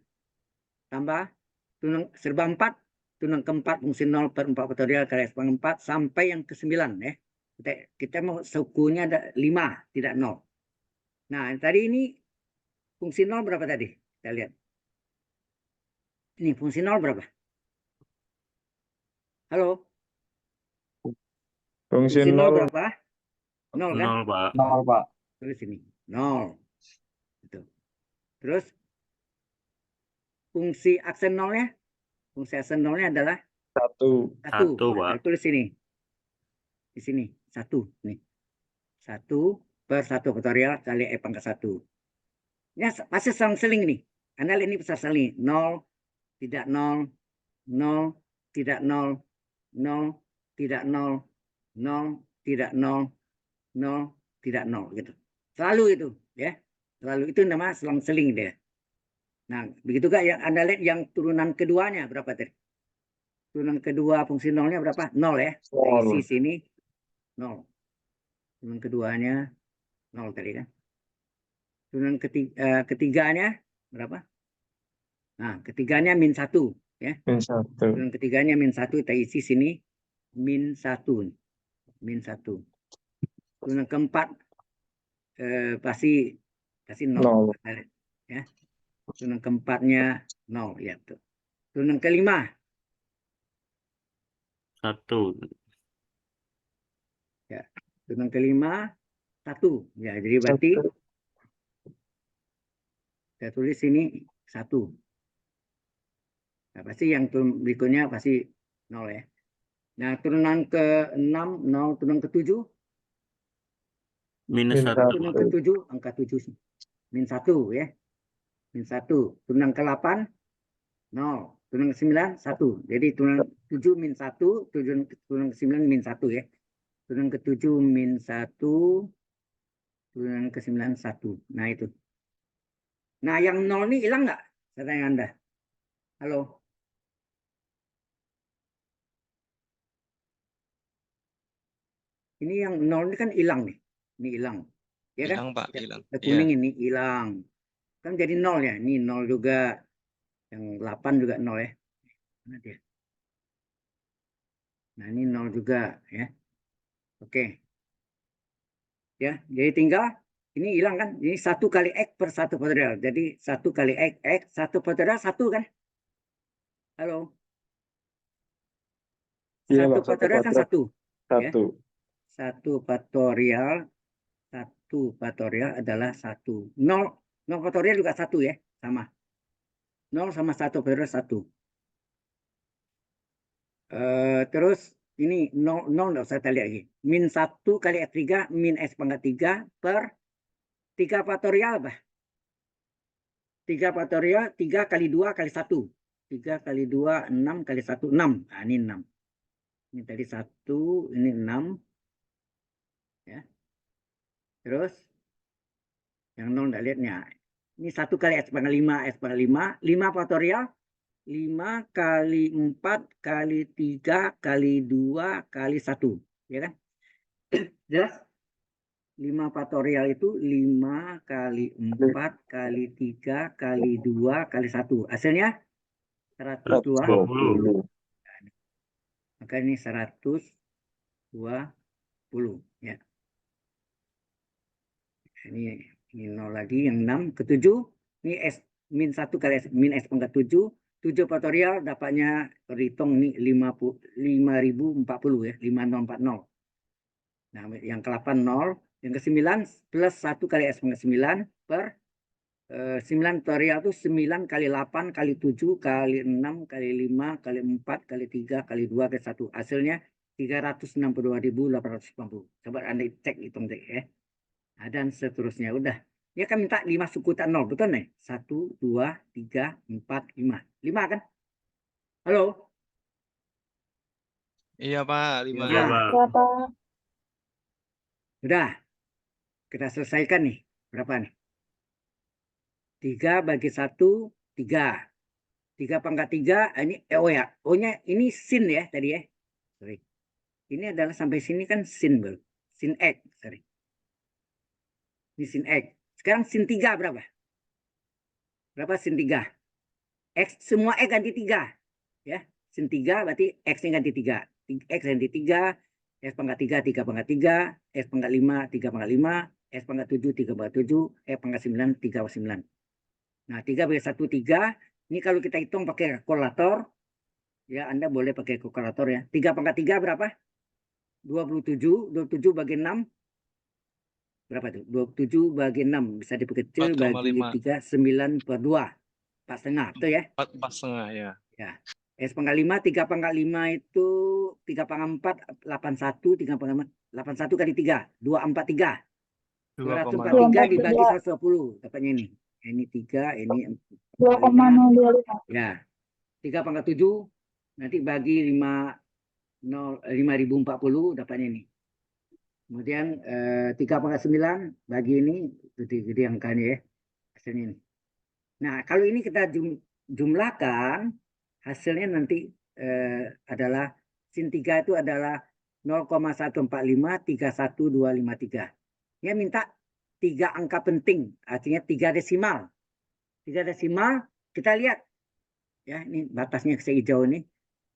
Tambah. Turunan serba 4. Turunan keempat fungsi 0 per 4 faktorial kali X pangkat 4. Sampai yang ke-9 ya. Kita mau sukunya ada 5, tidak 0. Nah, tadi ini fungsi 0 berapa tadi? Kita lihat. Ini fungsi 0 berapa? Halo? Fungsi Fungsi 0 0. berapa? 0 kan? 0, Pak. 0, Pak. Tulis ini. 0. Gitu. Terus fungsi aksen 0-nya? Fungsi aksen 0-nya adalah 1. 1. Satu, Pak. Tulis ini. Di sini. 1. Nih. 1 per 1 faktorial kali E pangkat 1. Ini pasti seling nih. Anda lihat ini besar seling. 0, tidak 0, 0, tidak 0, 0, tidak 0, 0, tidak 0, 0, tidak 0 gitu. Selalu itu ya. Selalu itu nama selang-seling dia. Nah, begitu juga yang Anda lihat yang turunan keduanya berapa tadi? Turunan kedua fungsi nolnya berapa? 0 ya. Kita isi sini 0. Turunan keduanya 0 tadi kan. Turunan ketiganya berapa? Nah, ketiganya min 1 ya. Min 1. Turunan ketiganya min 1, kita isi sini min 1. Min 1. Turunan keempat pasti 0. 0. Ya. Turunan keempatnya 0 ya tuh. Turunan kelima 1. ya. Turunan kelima 1 ya. Jadi berarti saya tulis sini 1. Nah, pasti yang turun berikutnya pasti 0 ya. Nah, turunan ke-6 0, turunan ke-7 Minus Min 1. turunan ke-7 angka 7 min 1 ya. Min 1. Turunan ke-8 0. Turunan ke-9 1. Jadi turunan 7 min 1, turunan ke-9 min 1 ya. Turunan ke-7 min 1, turunan ke-9 1. Nah, itu. Nah, yang 0 ini hilang nggak? Saya tanya Anda. Halo. Ini yang 0 ini kan hilang nih. Ini hilang. Ya kan? Hilang, Pak, hilang. Yang Iya. kuning ini hilang. Kan jadi 0 ya. Ini 0 juga. Yang 8 juga 0 ya. Mana dia? Nah, ini 0 juga ya. Oke. Ya, jadi tinggal ini hilang kan? Ini 1 kali X per 1 faktorial. Jadi 1 kali X 1 faktorial 1 kan? Halo. Iya, 1 Pak, 1 faktorial kan faktorial 1. Ya. 1. 1 faktorial adalah 1. 0 faktorial juga 1 ya, sama. 0 sama 1 faktorial 1. Terus ini 0 enggak usah kita lihat lagi. Min 1 kali X3 min X pangkat 3 per 3 faktorial apa? 3 faktorial 3 kali 2 kali 1. 3 kali 2 6 kali 1 6. Nah, ini 6. Ini tadi 1, ini 6. Ya. Terus yang 0 enggak lihatnya. Ini 1 kali X pangkat 5, X pangkat 5, 5 faktorial 5 kali 4 kali 3 kali 2 kali 1. Ya kan? Jelas? 5 faktorial itu 5 kali 4 kali 3 kali 2 kali 1. Hasilnya 120. 120. Maka ini 120 ya. Ini 0 lagi yang 6 ke 7. Ini S min 1 kali S min S pangkat 7. 7 faktorial dapatnya berhitung ini 5040 ya, 5040. Nah, yang ke-8 0, yang ke-9 plus 1 kali S pangkat 9 per 9 faktorial itu 9 kali 8 kali 7 kali 6 kali 5 kali 4 kali 3 kali 2 kali 1. Hasilnya 362.880. Coba Anda cek hitung cek ya. Nah, dan seterusnya udah. Dia kan minta 5 suku tak 0, betul nih? 1, 2, 3, 4, 5. 5 kan? Halo? Iya, Pak, 5. Iya, Pak. Berapa? Sudah. Kita selesaikan nih. Berapa nih? 3 bagi 1, 3. 3 pangkat 3, ini oh ya. O-nya ini sin ya tadi ya. Sorry. Ini adalah sampai sini kan sin baru. Sin X, sorry. Ini sin X. Sekarang sin 3 berapa? Berapa sin 3? X semua X ganti 3. Ya. Sin 3 berarti X-nya ganti 3. X ganti 3, S pangkat 3, 3 pangkat 3, S pangkat 5, 3 pangkat 5, S pangkat 7, 3 pangkat 7, S pangkat 9, 3 pangkat 9. Nah, 3 bagi 1, 3. Ini kalau kita hitung pakai kalkulator, ya Anda boleh pakai kalkulator ya. 3 pangkat 3 berapa? 27. 27 bagi 6. Berapa tuh? 27 bagi 6. Bisa diperkecil bagi 3, 9 per 2. 4,5 tuh ya. 4,5 ya. Ya. S pangkat 5, 3 pangkat 5 itu 3 pangkat 4, 81, 3 pangkat 81 kali 3, 243. 243 dibagi 120, dapatnya ini. Ini 3, ini 2,025. ya. 3 pangkat 7, nanti bagi 5 5040 dapatnya ini. Kemudian 3/9 bagi ini gede angkanya ya hasilnya ini. Nah kalau ini kita jumlahkan hasilnya nanti adalah sin 3 itu adalah 0,14531253. Ya minta 3 angka penting, artinya 3 desimal. 3 desimal kita lihat ya, ini batasnya hijau ini.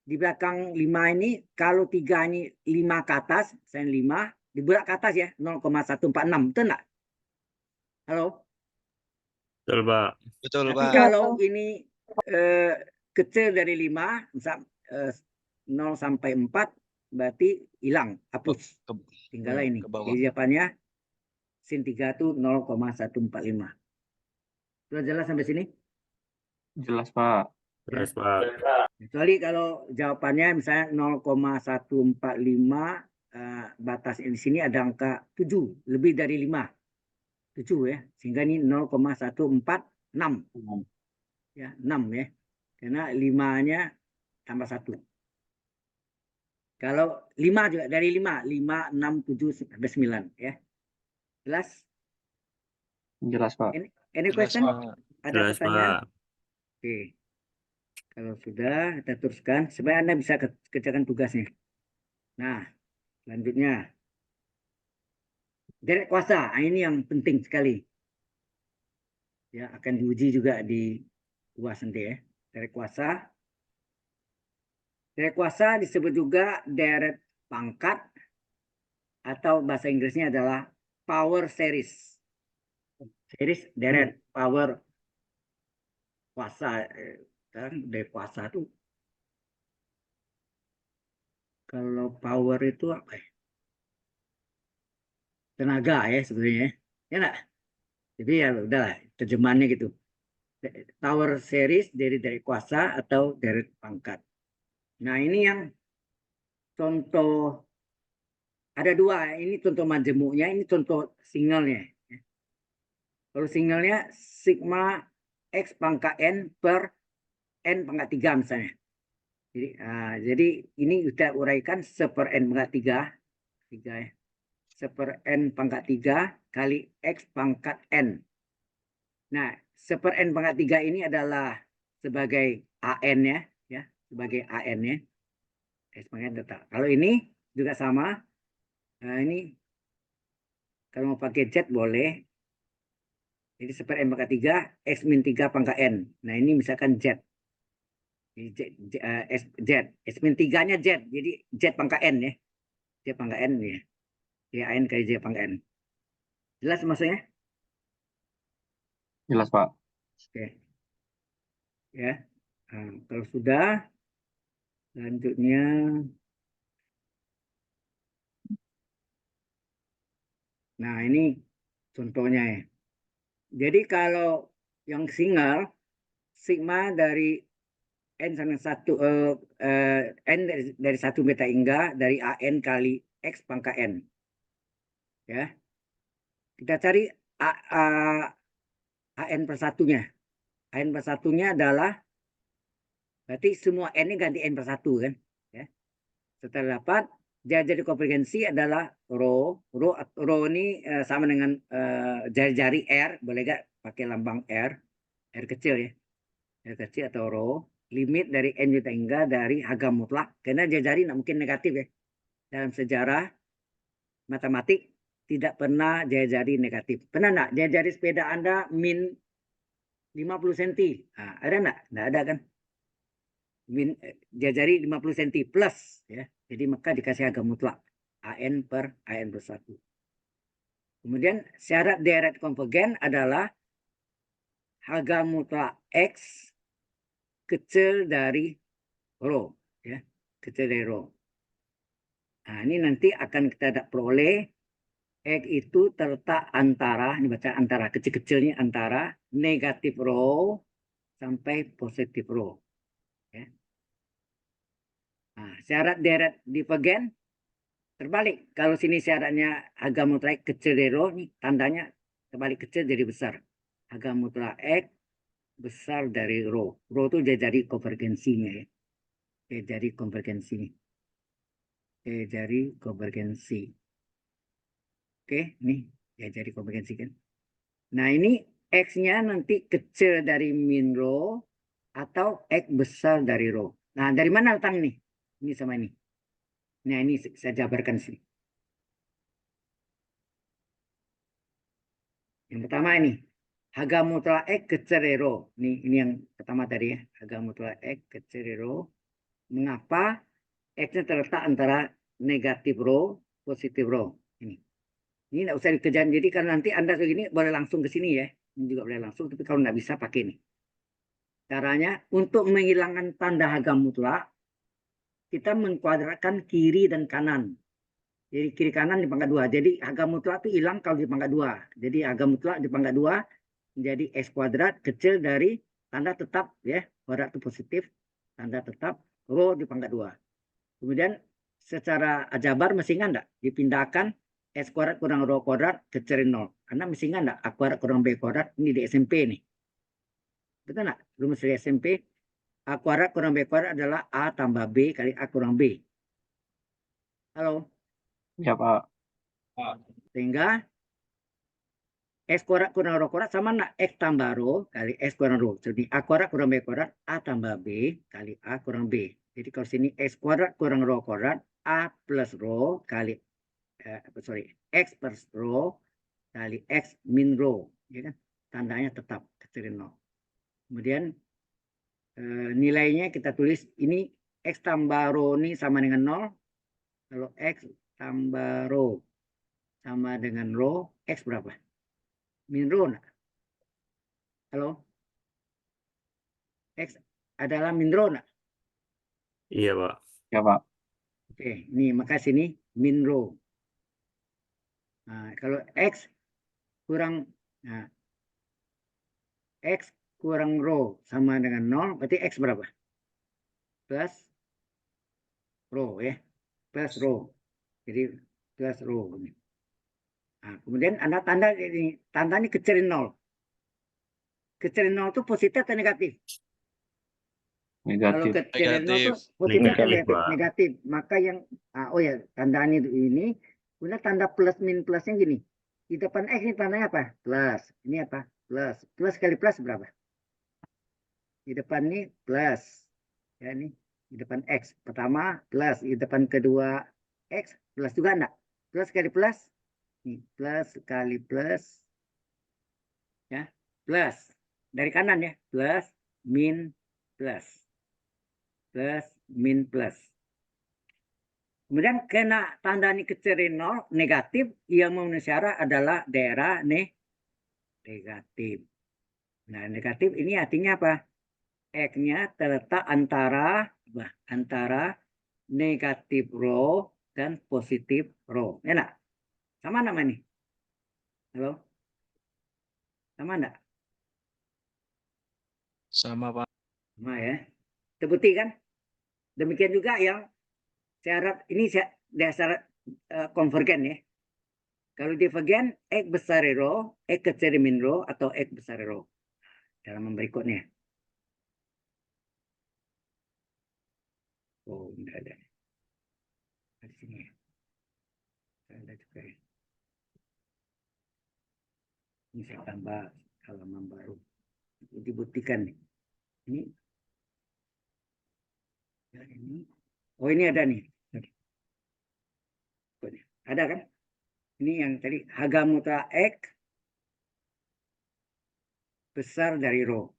Di belakang 5 ini kalau 3 ini 5 ke atas, sin 5 dibulat ke atas ya, 0,146, betul enggak? Halo? Betul, Pak. Betul, Tapi Pak. kalau ini kecil dari 5, misal 0 sampai 4, berarti hilang, hapus. Tinggallah ini. Ke bawah. Jadi jawabannya sin 3 itu 0,145. Sudah jelas sampai sini? Jelas, Pak. Jelas, Pak. Kecuali kalau jawabannya misalnya 0,145, batas di sini ada angka 7, lebih dari 5. 7 ya, sehingga ini 0,146. Ya, 6 ya. Karena 5-nya tambah 1. Kalau 5 juga dari 5, 5, 6, 7 sampai 9 ya. Jelas? Jelas, Pak. Any Jelas, question? Pak. Ada Jelas, pertanyaan? Pak. Oke. Kalau sudah, kita teruskan. Supaya Anda bisa kerjakan tugasnya. Nah, selanjutnya. Derek kuasa. Ini yang penting sekali. Ya, akan diuji juga di UAS nanti ya. Derek kuasa. Derek kuasa disebut juga deret pangkat. Atau bahasa Inggrisnya adalah power series. Series deret power kuasa. Kan dari kuasa itu kalau power itu apa ya? Tenaga ya sebenarnya ya enggak? Jadi ya udahlah terjemahannya gitu. Power series dari kuasa atau dari pangkat. Nah ini yang contoh, ada 2, ini contoh majemuknya, ini contoh singlenya. Kalau singlenya sigma x pangkat n per n pangkat 3 misalnya. Jadi ini kita uraikan 1/n pangkat 3 ya. 1/n pangkat 3 kali x pangkat n. Nah, 1/n pangkat 3 ini adalah sebagai AN ya, sebagai AN ya. X pangkat tetap. Kalau ini juga sama. Nah, ini kalau mau pakai Z boleh. Jadi 1/n pangkat 3 x min 3 pangkat n. Nah, ini misalkan Z. Z. X min 3-nya Z. Jadi Z pangkat n ya. Z pangkat n ya. Ya, AN kali Z pangkat n. Jelas maksudnya? Jelas, Pak. Oke. Ya. Nah, kalau sudah, selanjutnya nah ini contohnya ya. Jadi kalau yang single, sigma dari n sama 1 n dari 1 beta hingga dari AN kali x pangkat n. Ya. Kita cari AN per satunya. AN per satunya adalah berarti semua n ini ganti n per 1 kan, ya. Setelah dapat jari-jari konvergensi adalah rho ini sama dengan jari-jari R, boleh gak pakai lambang R kecil ya, R kecil atau rho, limit dari n juta hingga dari harga mutlak, karena jari-jari tidak mungkin negatif ya, dalam sejarah matematik tidak pernah jari-jari negatif. Pernah enggak jari-jari sepeda Anda min 50 cm? Nah, ada enggak? Enggak ada kan? Jari 50 cm plus ya. Jadi maka dikasih harga mutlak AN per 1. Kemudian syarat deret konvergen adalah harga mutlak X kecil dari rho ya, kecil dari rho. Nah, ini nanti akan kita peroleh X itu terletak antara, ini baca antara, kecil-kecilnya antara negatif rho sampai positif rho. Ya. Nah, syarat deret divergen terbalik. Kalau sini syaratnya harga mutlak kecil dari rho, nih tandanya terbalik, kecil jadi besar. Harga mutlak X besar dari rho. Rho itu jadi konvergensinya ya. Jadi konvergensinya. jari konvergensi. Oke, nih jari konvergensi kan. Nah, ini X-nya nanti kecil dari min rho atau X besar dari rho. Nah, dari mana letak ini? Ini sama ini. Nah, ini saya jabarkan di sini. Yang pertama ini, harga mutlak X kecil dari rho. Ini yang pertama tadi ya, harga mutlak X kecil dari rho. Mengapa X-nya terletak antara negatif rho, positif rho? Ini nggak usah dikejar. Jadi kalau nanti Anda begini boleh langsung ke sini ya. Ini juga boleh langsung, tapi kalau nggak bisa pakai ini. Caranya untuk menghilangkan tanda harga mutlak, kita mengkuadratkan kiri dan kanan. Jadi kiri kanan di pangkat 2. Jadi harga mutlak itu hilang kalau di pangkat 2. Jadi harga mutlak di pangkat 2 menjadi X kuadrat kecil dari tanda tetap ya. Kuadrat itu positif, tanda tetap rho di pangkat 2. Kemudian secara aljabar mesti ingat enggak? Dipindahkan X kuadrat kurang rho kuadrat kecil dari 0. Karena mesti ingat enggak? A kuadrat kurang B kuadrat ini di SMP nih. Betul enggak? Rumus dari SMP A kuadrat kurang B kuadrat adalah A tambah B kali A kurang B. Halo? Ya, Pak. Sehingga X kuadrat kurang rho kuadrat sama enggak? X tambah rho kali X kurang rho. Jadi A kuadrat kurang B kuadrat A tambah B kali A kurang B. Jadi kalau sini X kuadrat kurang rho kuadrat A plus rho kali X plus rho kali X min rho. Ya kan? Tandanya tetap kecil dari 0. Kemudian nilainya kita tulis ini X tambah rho ini sama dengan 0. Kalau X tambah rho sama dengan rho, X berapa? Min rho enggak? Halo? X adalah min rho enggak? Iya, Pak. Ya, Pak. Oke, ini maka sini min rho. Nah, kalau X kurang X kurang rho sama dengan 0, berarti X berapa? Plus rho ya. Plus rho. Jadi plus rho. Nah, kemudian Anda tanda ini, tandanya kecil dari 0. Kecil dari 0 itu positif atau negatif? Kalau Negatif. kecil dari 0 itu Negatif. positif atau Negatif, negatif? Pak. Negatif. Maka yang oh ya, tandanya ini kemudian tanda plus min plusnya gini. Di depan X ini tandanya apa? Plus. Ini apa? Plus. Plus kali plus berapa? Di depan ini plus. Ya ini di depan X. Pertama plus, di depan kedua X plus juga enggak? Plus kali plus. Nih, plus kali plus. Ya, plus. Dari kanan ya, plus min plus. Plus min plus. Kemudian kena tanda ini kecil dari 0, negatif, yang memenuhi syarat adalah daerah negatif. Nah, negatif ini artinya apa? X-nya terletak antara negatif rho dan positif rho. Enak? Sama nama nih? Halo? Sama enggak? Sama, Pak. Sama ya. Terbukti kan? Demikian juga yang syarat ini syarat konvergen ya. Kalau divergen, X besar dari rho, X kecil dari min rho, atau X besar dari rho. Dalam berikutnya. Oh, enggak ada. Di sini ya. Ada juga ya. Ini saya tambah halaman baru. Dibuktikan nih. Ini. Ya, ini. Oh, ini ada nih. Ada kan? Ini yang tadi harga mutlak X besar dari rho.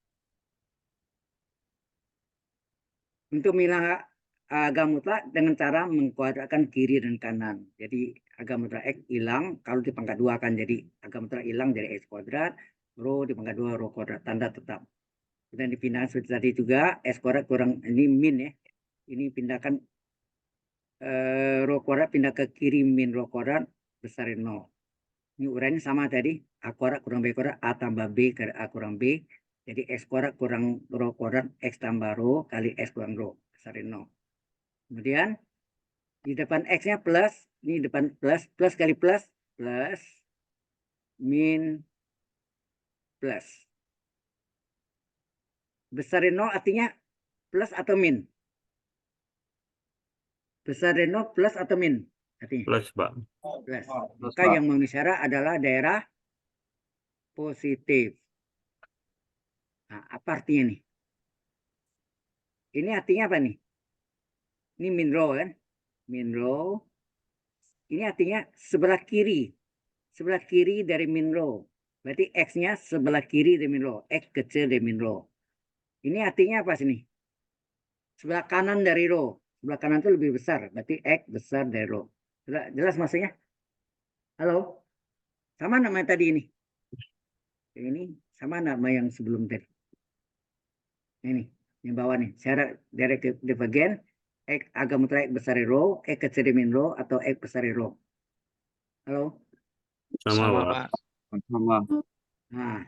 Untuk menghilangkan harga mutlak dengan cara mengkuadratkan kiri dan kanan. Jadi harga mutlak X hilang, kalau di pangkat 2 kan jadi harga mutlak hilang dari X kuadrat, rho di pangkat 2 rho kuadrat, tanda tetap. Dan dipindahkan seperti tadi juga, X kuadrat kurang, ini min ya. Ini pindahkan rho kuadrat pindah ke kiri min rho kuadrat besar dari 0. Ini uraiannya sama tadi, A kuadrat kurang B kuadrat, A tambah B kali A kurang B. Jadi X kuadrat kurang rho kuadrat, X tambah rho kali X kurang rho besar dari 0. Kemudian di depan X-nya plus, ini depan plus kali plus, plus, min, plus. Besar dari 0 artinya plus atau min? Besar dari 0 plus atau min? Artinya Plus, Pak. plus. Plus, Maka Pak. yang memenuhi syarat adalah daerah positif. Nah, apa artinya nih? Ini artinya apa nih? Ini min row kan? Min row. Ini artinya sebelah kiri. Sebelah kiri dari min row. Berarti X-nya sebelah kiri dari min row. X kecil dari min row. Ini artinya apa sini? Sebelah kanan dari row. Sebelah kanan itu lebih besar. Berarti X besar dari row. Jelas maksudnya? Halo? Sama nama tadi ini? Ini sama nama yang sebelum tadi. Ini yang bawah nih. Syarat direct divergen. X agak mutlak X besar dari row. X kecil dari min row. Atau X besar dari row. Halo? Sama, Sama, Pak. Pak. Sama. Nah,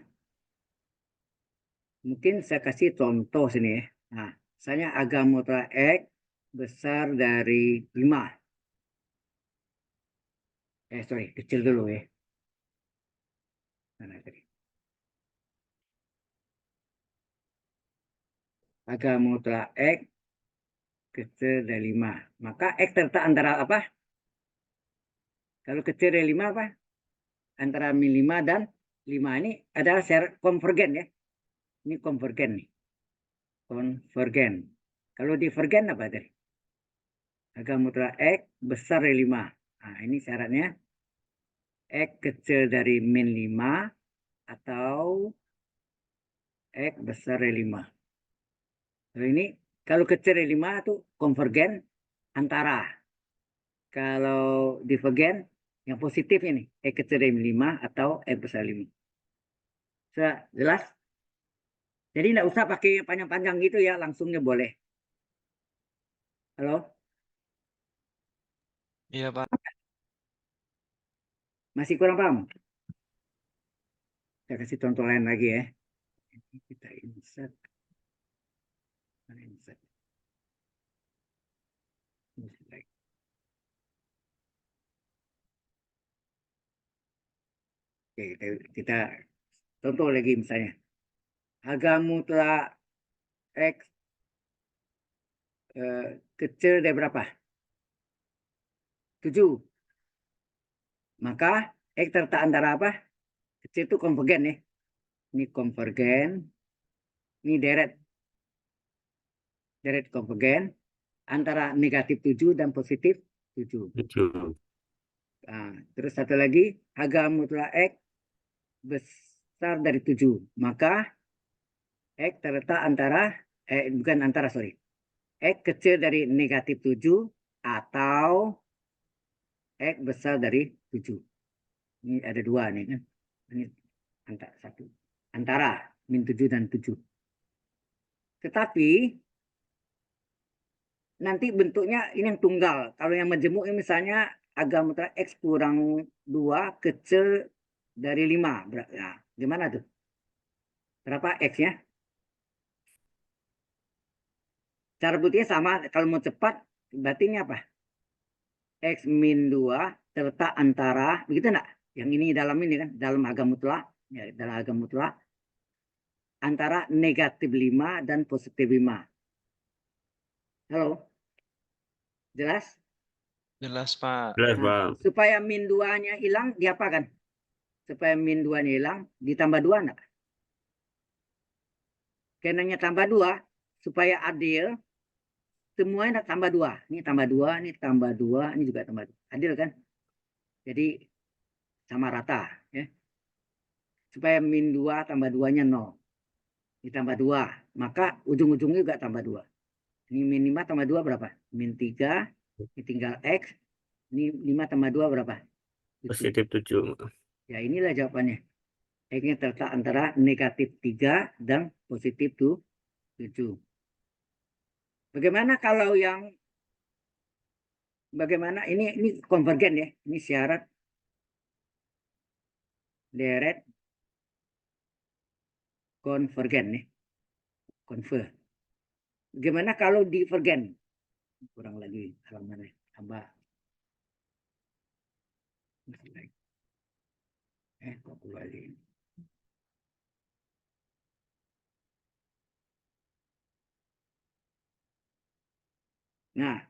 mungkin saya kasih contoh sini ya. Nah, misalnya agak mutlak X besar dari 5. Sorry, kecil dulu ya. Mana tadi? Agak mutlak X kecil dari 5. Maka X terletak antara apa? Kalau kecil dari 5 apa? Antara min 5 dan 5 ini adalah syarat konvergen ya. Ini konvergen nih. Konvergen. Kalau divergen apa tadi? Agak mutlak X besar dari 5. Nah, ini syaratnya X kecil dari min 5 atau X besar dari 5. Kalau ini, kalau kecil dari 5 itu konvergen antara. Kalau divergen, yang positif ini, X kecil dari 5 atau X besar 5. Sudah jelas? Jadi tidak usah pakai panjang-panjang gitu ya, langsungnya boleh. Halo? Iya, Pak. Masih kurang paham? Saya kasih contoh lain lagi ya. Ini kita insert. Insert. Oke, kita contoh lagi misalnya. Agak mutlak X kecil dari berapa? 7. Maka X terletak antara apa? Kecil itu konvergen ya. Ini konvergen. Ini deret konvergen antara negatif 7 dan positif 7. 7. Nah, terus satu lagi, agak mutlak X besar dari 7. Maka X terletak antara, bukan antara, sorry. X kecil dari negatif 7 atau X besar dari 7. Ini ada dua nih kan. Ini antara satu. Antara min 7 dan 7. Tetapi nanti bentuknya ini yang tunggal. Kalau yang majemuk ini misalnya agak mutlak X kurang 2 kecil dari 5. Nah, gimana tuh? Berapa X-nya? Cara buktinya sama. Kalau mau cepat, berarti ini apa? X min 2 terletak antara, begitu enggak? Yang ini dalam ini kan, dalam agama mutlak. Ya, dalam agama mutlak. Antara negatif 5 dan positif 5. Halo? Jelas? Jelas, Pak. Jelas, Nah, Pak. supaya min 2-nya hilang, diapakan? Supaya min 2-nya hilang, ditambah 2 enggak? Karenanya tambah 2, supaya adil, semuanya tambah 2. Ini tambah 2, ini tambah 2, ini juga tambah 2. Adil kan? Jadi sama rata. Ya. Supaya min 2 tambah 2-nya 0. Ditambah 2. Maka ujung-ujungnya juga tambah 2. Ini min 5 tambah 2 berapa? Min 3. Ini tinggal X. Ini 5 tambah 2 berapa? 7. Positif 7. Ya inilah jawabannya. X-nya terletak antara negatif 3 dan positif 7. Bagaimana kalau yang ini konvergen ya. Ini syarat deret konvergen ya. Konver. Bagaimana kalau divergen? Kurang lagi halamannya tambah. Kok keluar lagi? Nah,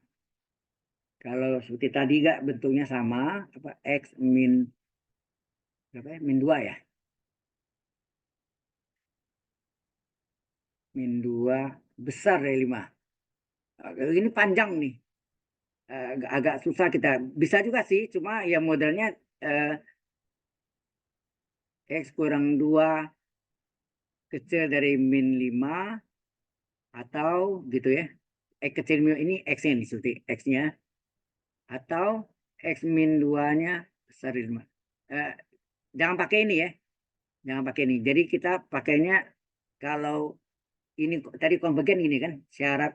Kalau seperti tadi nggak bentuknya sama, apa X min berapa ya? Min 2 ya. Min 2 besar dari 5. Ini panjang nih. Agak susah kita. Bisa juga sih, cuma ya modelnya X kurang 2 kecil dari min 5 atau gitu ya. X kecil ini X-nya nih, seperti X-nya. Atau X min 2-nya besar dari 5. Jangan pakai ini ya. Jangan pakai ini. Jadi kita pakainya kalau ini tadi konvergen ini kan syarat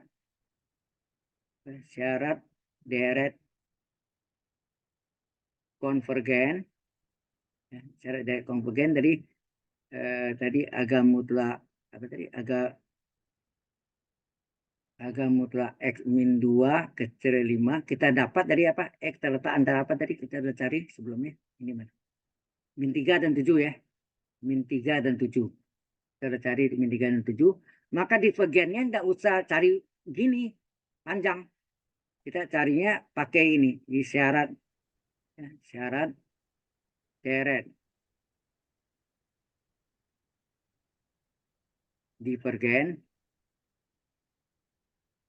deret konvergen. Ya, syarat deret konvergen tadi agak mutlak apa tadi agak mutlak X min 2 kecil dari 5 kita dapat dari apa X terletak antara apa tadi kita udah cari sebelumnya ini mana min 3 dan 7 ya min 3 dan 7 kita udah cari min 3 dan 7 maka divergennya enggak usah cari gini panjang kita carinya pakai ini di syarat ya, syarat deret divergen.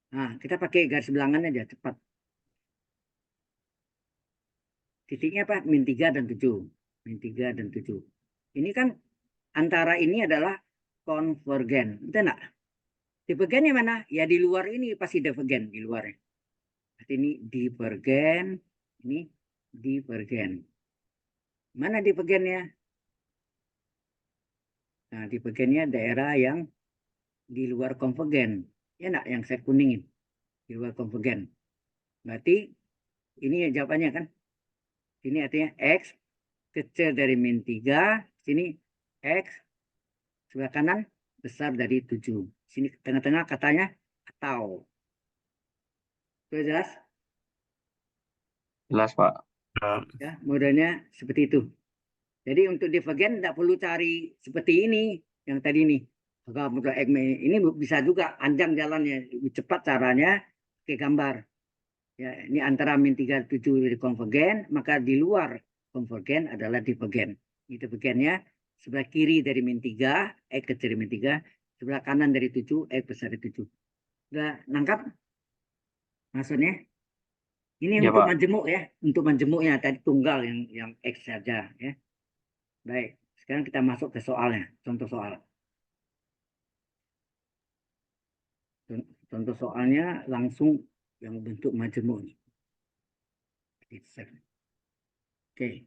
Nah, kita pakai garis bilangan aja cepat. Titiknya apa? Min 3 dan 7. Min 3 dan 7. Ini kan antara ini adalah konvergen. Betul enggak? Divergennya mana? Ya di luar ini pasti divergen. Di luar. Berarti ini divergen. Ini divergen. Mana divergennya? Nah, divergennya daerah yang di luar konvergen. Ya enggak? Yang saya kuningin. Di luar konvergen. Berarti ini jawabannya kan? Ini artinya X kecil dari min 3. Sini X sebelah kanan besar dari 7. Sini tengah-tengah katanya atau. Sudah jelas? Jelas, Pak. Ya, modelnya seperti itu. Jadi untuk divergen tidak perlu cari seperti ini. Yang tadi nih. Ini bisa juga panjang jalannya. Lebih cepat caranya pakai gambar. Ya, ini antara min 3 7 dari konvergen. Maka di luar konvergen adalah divergen. Ini divergennya sebelah kiri dari min 3, X kecil dari min 3. Sebelah kanan dari 7, X besar dari 7. Sudah nangkap maksudnya? Ini Ya, untuk Pak. majemuk ya. Untuk majemuknya tadi tunggal yang X saja ya. Baik, sekarang kita masuk ke soalnya. Contoh soal. Contoh soalnya langsung yang bentuk majemuk. Oke.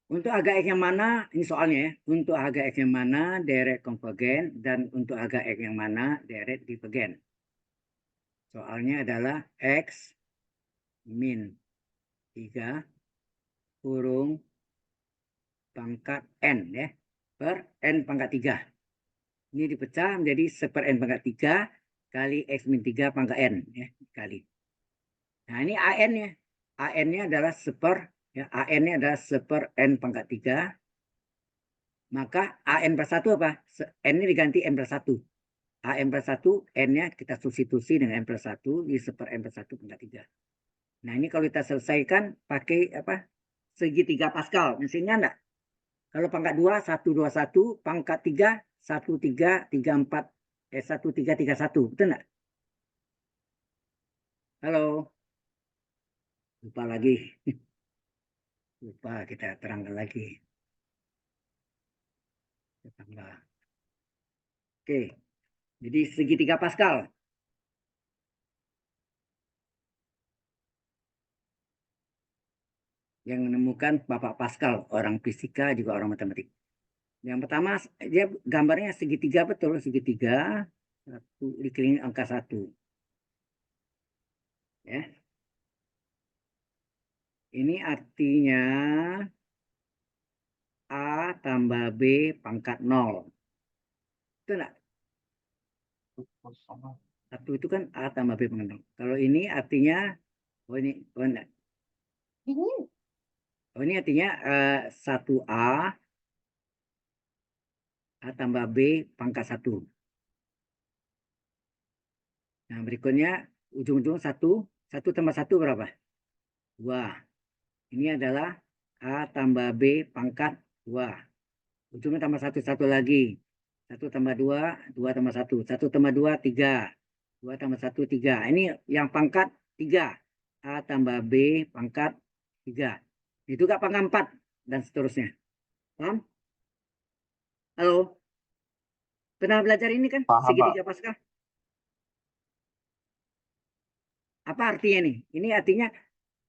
Untuk harga X yang mana, ini soalnya ya. Untuk harga X yang mana deret konvergen dan untuk harga X yang mana deret divergen. Soalnya adalah X min 3 kurung pangkat N ya. Per N pangkat 3. Ini dipecah menjadi 1/n pangkat 3 kali X min 3 pangkat N ya. Kali. Nah ini AN-nya. AN-nya adalah ya, AN-nya adalah 1/n pangkat 3. Maka AN per 1 apa? N ini diganti N per 1. AN per 1, N-nya kita substitusi dengan N per 1, di 1/n per 1 pangkat 3. Nah ini kalau kita selesaikan pakai apa? Segitiga Pascal. Mesinnya enggak? Kalau pangkat 2, 1, 2, 1. Pangkat 3, 1, 3, 3, 4. 1, 3, 3, 1. Betul enggak? Halo? Lupa lagi. Lupa kita terangkan lagi. Tambah. Oke. Jadi segitiga Pascal. Yang menemukan Bapak Pascal, orang fisika juga orang matematik. Yang pertama dia gambarnya segitiga betul, segitiga satu dikelilingi angka 1. Ya. Ini artinya A tambah B pangkat 0. Itu enggak? 1 itu kan A tambah B pangkat 0. Kalau ini artinya enggak. Ini artinya 1A A tambah B pangkat 1. Nah, berikutnya ujung-ujung 1, 1 tambah 1 berapa? 2. Ini adalah A tambah B pangkat 2. Ujungnya tambah 1, 1 lagi. 1 tambah 2, 2 tambah 1. 1 tambah 2, 3. 2 tambah 1, 3. Ini yang pangkat 3. A tambah B pangkat 3. Itu juga pangkat 4 dan seterusnya. Paham? Halo? Pernah belajar ini kan? Paham, Pak. Segitiga Pascal? Apa artinya nih? Ini artinya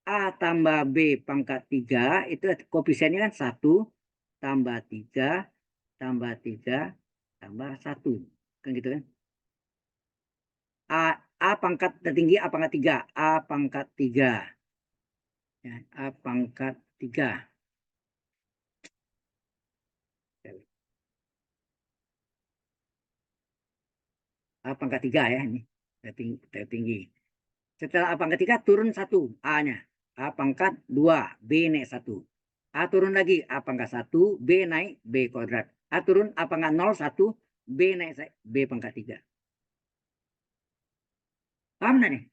A tambah B pangkat 3 itu koefisiennya kan 1 tambah 3 tambah 3 tambah 1. Kan gitu kan? A pangkat tertinggi A pangkat 3. A pangkat 3. Ya, A pangkat 3. A pangkat 3 ya ini. Tertinggi. Setelah A pangkat 3 turun 1 A-nya. A pangkat 2, B naik 1. A turun lagi A pangkat 1, B naik B kuadrat. A turun A pangkat 0, 1, B naik B pangkat 3. Paham nggak nih?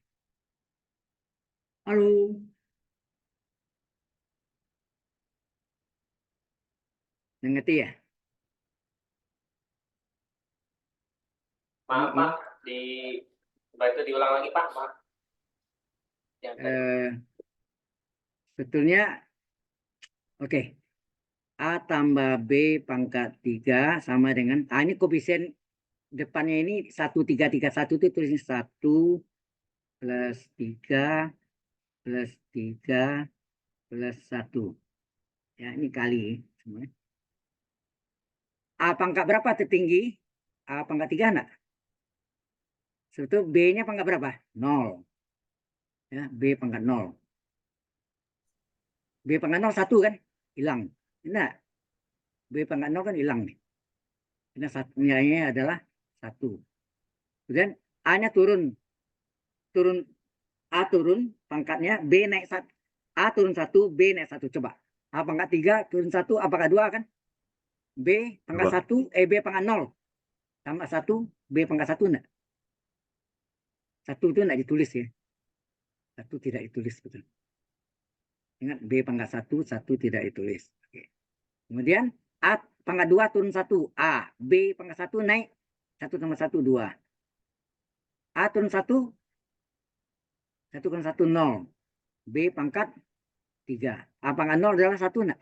Halo? Ngerti ya? Maaf, Pak. Itu diulang lagi, Pak. Maaf. Yang tadi. Sebetulnya, oke. A tambah B pangkat 3 sama dengan, ini koefisien depannya ini 1, 3, 3, 1 itu tulisnya 1 plus 3 plus 3 plus 1. Ya, ini kali semuanya. A pangkat berapa tertinggi? A pangkat 3 enggak? Sebetulnya B-nya pangkat berapa? 0. Ya, B pangkat 0. B pangkat 0 1 kan? Hilang. Enggak. B pangkat 0 kan hilang nih. Ini nilainya adalah 1. Kemudian A-nya turun. A turun pangkatnya, B naik 1. A turun 1, B naik 1. Coba. A pangkat 3 turun 1, A pangkat 2 kan? B pangkat 1, B pangkat 0. Tambah 1, B pangkat 1 enggak? 1 itu enggak ditulis ya. 1 tidak ditulis betul. Ingat B pangkat 1, 1 tidak ditulis. Oke. Kemudian A pangkat 2 turun 1, A. B pangkat 1 naik 1 tambah 1, 2. A turun 1, 1 kurang 1, 0. B pangkat 3. A pangkat 0 adalah 1 enggak?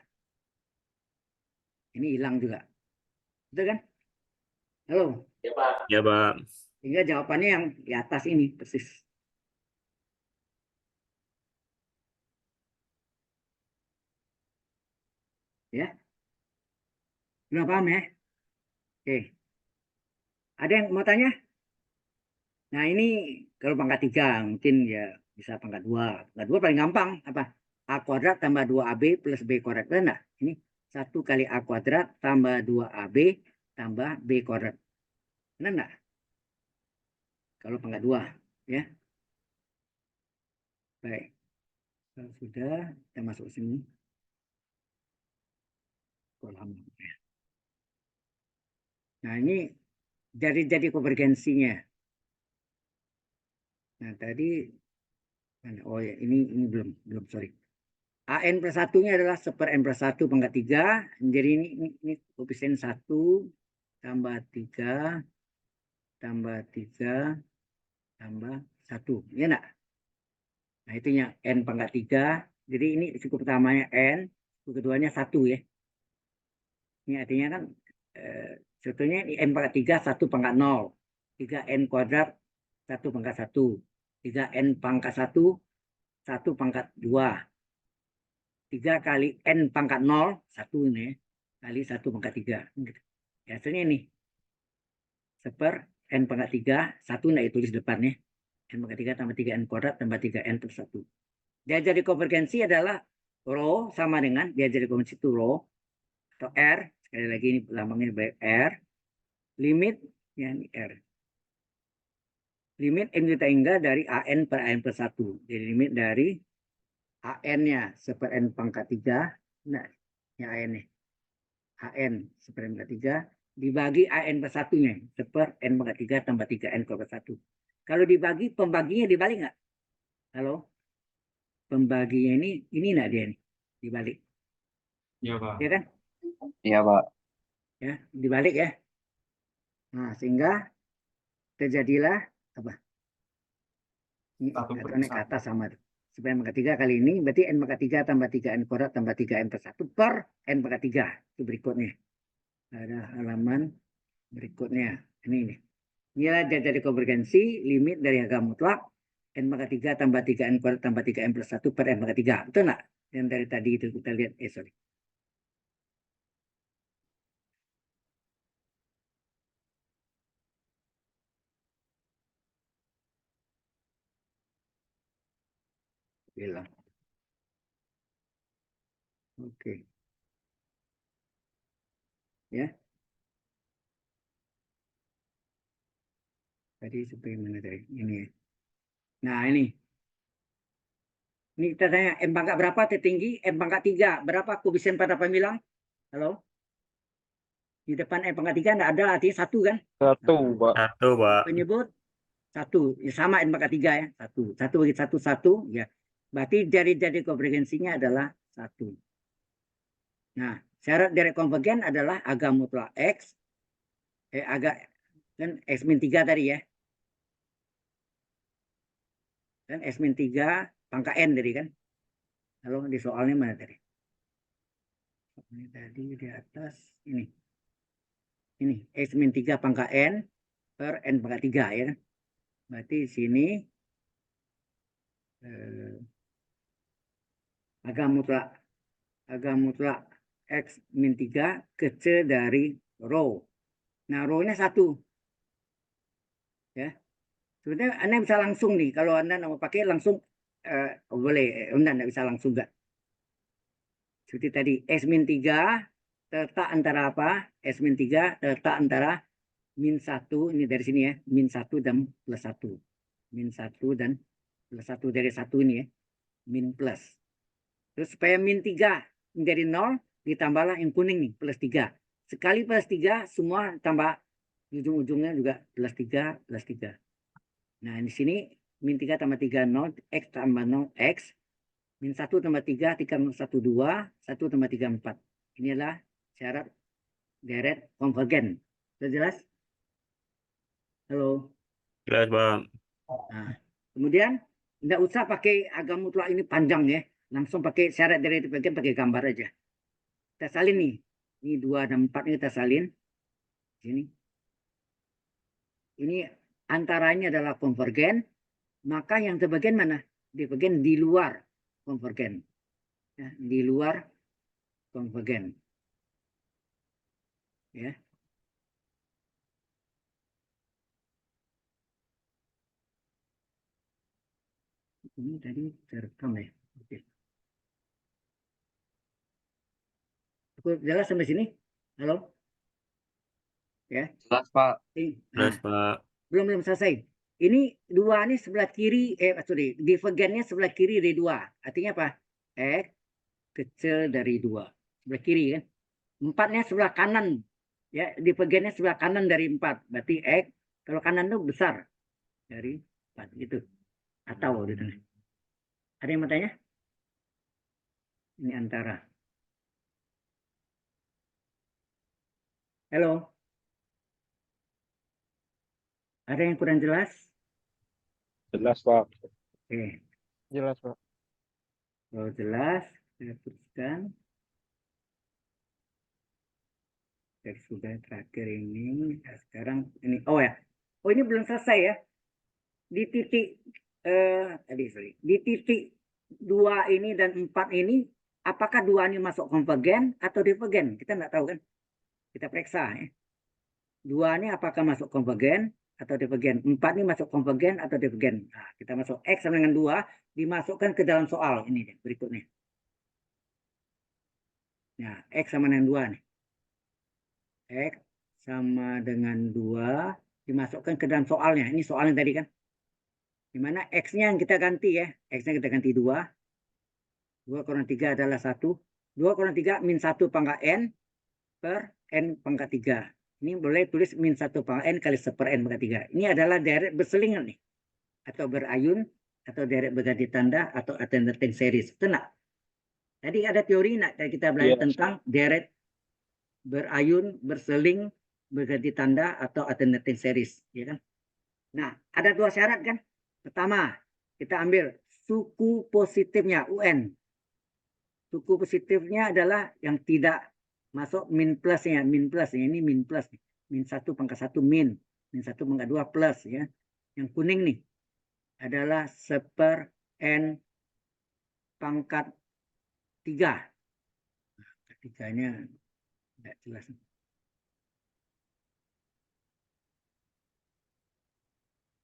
Ini hilang juga. Betul kan? Halo? Ya, Pak. Ya, Pak. Sehingga jawabannya yang di atas ini persis. Ya. Sudah paham ya? Oke. Ada yang mau tanya? Nah, ini kalau pangkat 3 mungkin ya bisa pangkat 2. Pangkat 2 paling gampang apa? A kuadrat tambah 2AB plus B kuadrat. Benar enggak? Ini 1 kali A kuadrat tambah 2AB tambah B kuadrat. Benar enggak? Kalau pangkat 2 ya. Baik. Kalau sudah kita masuk sini. Kolam ya. Nah, ini jadi konvergensinya. Nah, tadi oh ya, ini belum sorry. AN plus 1-nya adalah 1/n plus 1 pangkat 3. Jadi ini koefisien 1 tambah 3 tambah 3 tambah 1. Ya enggak? Nah, itunya n pangkat 3. Jadi ini suku pertamanya n, suku keduanya 1 ya. Ini artinya kan sebetulnya ini n pangkat 3 1 pangkat 0. 3n kuadrat 1 pangkat 1. 3n pangkat 1 1 pangkat 2. 3 kali n pangkat 0, 1 ini, kali 1 pangkat 3. Ya, hasilnya ini. 1 n pangkat 3, 1 enggak ditulis depannya. N pangkat 3 tambah 3n kuadrat tambah 3n plus 1. Dia jadi konvergensi adalah rho sama dengan, dia jadi konvergensi itu rho, atau R, sekali lagi ini lambangnya sebagai R, limit, ya ini R. Limit n kita hingga dari AN per AN plus 1. Jadi limit dari AN-nya 1/n pangkat 3, nah, ya AN-nya. AN 1/n pangkat 3 dibagi AN per 1-nya 1/n pangkat 3 tambah 3n kuadrat 1. Kalau dibagi, pembaginya dibalik nggak? Halo? Pembaginya ini nggak dia nih? Dibalik. Iya, Pak. Ya kan? Iya, Pak. Ya, dibalik ya. Nah, sehingga terjadilah apa? Ini naik ke atas sama tuh. Supaya N pangkat 3 kali ini, berarti N pangkat 3 tambah 3N kuadrat tambah 3N per 1 per N pangkat 3. Itu berikutnya. Ada halaman berikutnya. Ini nih. Inilah jadi konvergensi limit dari harga mutlak N pangkat 3 tambah 3N kuadrat tambah 3N plus 1 per N pangkat 3. Betul nggak? Yang dari tadi itu kita lihat. Sorry. Bilang. Oke. Ya. Tadi seperti mana tadi? Ini ya. Nah, ini. Ini kita tanya, M pangkat berapa tertinggi? M pangkat 3. Berapa koefisien pada pembilang? Halo? Di depan M pangkat 3 enggak ada, artinya 1 kan? 1, Pak. 1, Pak. Penyebut 1. Ya, sama N pangkat 3 ya. 1. 1 bagi 1, 1. Ya. Berarti dari konvergensinya adalah 1. Nah, syarat dari konvergen adalah agak mutlak X. Agak kan X-3 tadi ya. Kan X-3 pangkat N tadi kan. Lalu di soalnya mana tadi? Ini tadi di atas ini. Ini X-3 pangkat N per N pangkat 3 ya. Berarti di sini agak mutlak X-3 kecil dari rho. Nah, rho-nya 1. Ya. Sebenarnya Anda bisa langsung nih, kalau Anda mau pakai langsung boleh, Anda tidak bisa langsung enggak. Seperti tadi, S-3 terletak antara apa? S-3 terletak antara -1, ini dari sini ya, -1 dan +1. -1 dan +1 dari 1 ini ya, min plus. Terus supaya -3 menjadi 0, ditambahlah yang kuning nih, +3. Sekali +3, semua tambah ujung-ujungnya juga +3, +3. Nah, di sini -3 tambah 3, 0, X tambah 0, X. -1 tambah 3, 3 1, 2, 1 tambah 3, 4. Ini adalah syarat deret konvergen. Sudah jelas? Halo? Jelas, Bang. Nah, kemudian tidak usah pakai agak mutlak ini panjang ya. Langsung pakai syarat deret konvergen, pakai gambar aja. Kita salin nih. Ini 2 dan 4 ini kita salin. Sini. Ini antaranya adalah konvergen. Maka yang terbagian mana? Di bagian di luar konvergen. Ya, di luar konvergen. Ya. Ini tadi terekam ya. Oke. Cukup jelas sampai sini? Halo? Ya. Jelas, Pak. Jelas, Nah, Pak. belum selesai. Ini 2 ini sebelah kiri, divergennya sebelah kiri dari 2. Artinya apa? X kecil dari 2. Sebelah kiri kan. 4-nya sebelah kanan. Ya, divergennya sebelah kanan dari 4. Berarti X, kalau kanan itu besar dari 4. Gitu. Atau di tengah. Ada yang mau tanya? Ini antara. Halo? Ada yang kurang jelas? Jelas, Pak. Oke. Jelas, Pak. Kalau jelas, saya teruskan. Dari sudah terakhir ini. Nah, sekarang ini. Oh ya. Oh, ini belum selesai ya. Di titik di titik 2 ini dan 4 ini, apakah 2 ini masuk konvergen atau divergen? Kita nggak tahu kan? Kita periksa ya. 2 ini apakah masuk konvergen atau divergen? 4 ini masuk konvergen atau divergen? Nah, kita masuk X sama dengan 2, dimasukkan ke dalam soal. Ini deh, berikutnya. Nah, X sama dengan 2 nih. X sama dengan 2 dimasukkan ke dalam soalnya. Ini soalnya tadi kan. Dimana X-nya yang kita ganti ya. X-nya kita ganti 2. 2 kurang 3 adalah 1. 2 kurang 3 min 1 pangkat N per N pangkat 3. Ini boleh tulis min 1 pangkat N kali 1 per N pangkat 3. Ini adalah deret berselingan nih. atau berayun atau deret berganti tanda atau alternating series. Betul nggak? Tadi ada teori nggak kita belajar Yes. tentang deret berayun, berseling, berganti tanda atau alternating series, ya kan? Nah, ada dua syarat kan? Pertama, kita ambil suku positifnya UN. Suku positifnya adalah yang tidak masuk min plusnya, ini min plus, min 1 pangkat 1 min 1 pangkat 2 plus ya. Yang kuning nih adalah seper n pangkat 3. Ketiganya tidak jelas.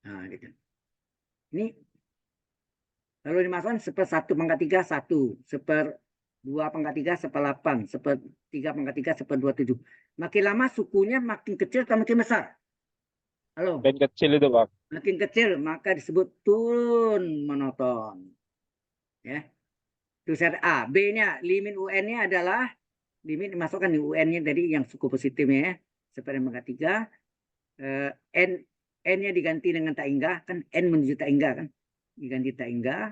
Nah, gitu. Ini kalau dimasukkan seper 1 pangkat 3 1, seper 2 pangkat 3 seper 8, seper 3 pangkat 3 seper 27. Makin lama sukunya makin kecil atau makin besar? Halo? Makin kecil itu, Pak. Makin kecil maka disebut turun monoton. Ya. Itu syarat A. B-nya limit UN-nya adalah limit dimasukkan di UN-nya tadi yang suku positifnya ya. Seper n pangkat 3 n-nya diganti dengan tak hingga kan n menuju tak hingga kan. Diganti tak hingga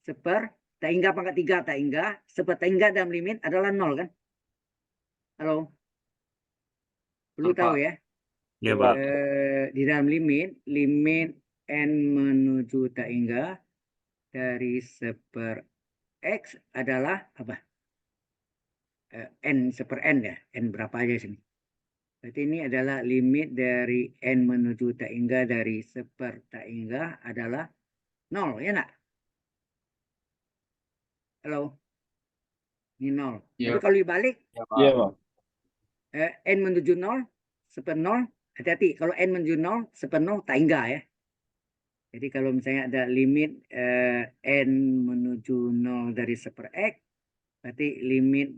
seper tak hingga pangkat 3 tak hingga seper tak hingga dalam limit adalah 0 kan. Halo. Perlu tahu ya. Ya, Pak. Di dalam limit n menuju tak hingga dari seper x adalah apa? N seper n ya, n berapa aja sini. Berarti ini adalah limit dari n menuju tak hingga dari seper tak hingga adalah 0 ya nak? Halo. Ini 0. Iya. Tapi kalau dibalik Iya, Pak. n menuju 0 seper 0, hati-hati kalau n menuju 0 seper 0 tak hingga ya. Jadi kalau misalnya ada limit n menuju 0 dari seper x, berarti limit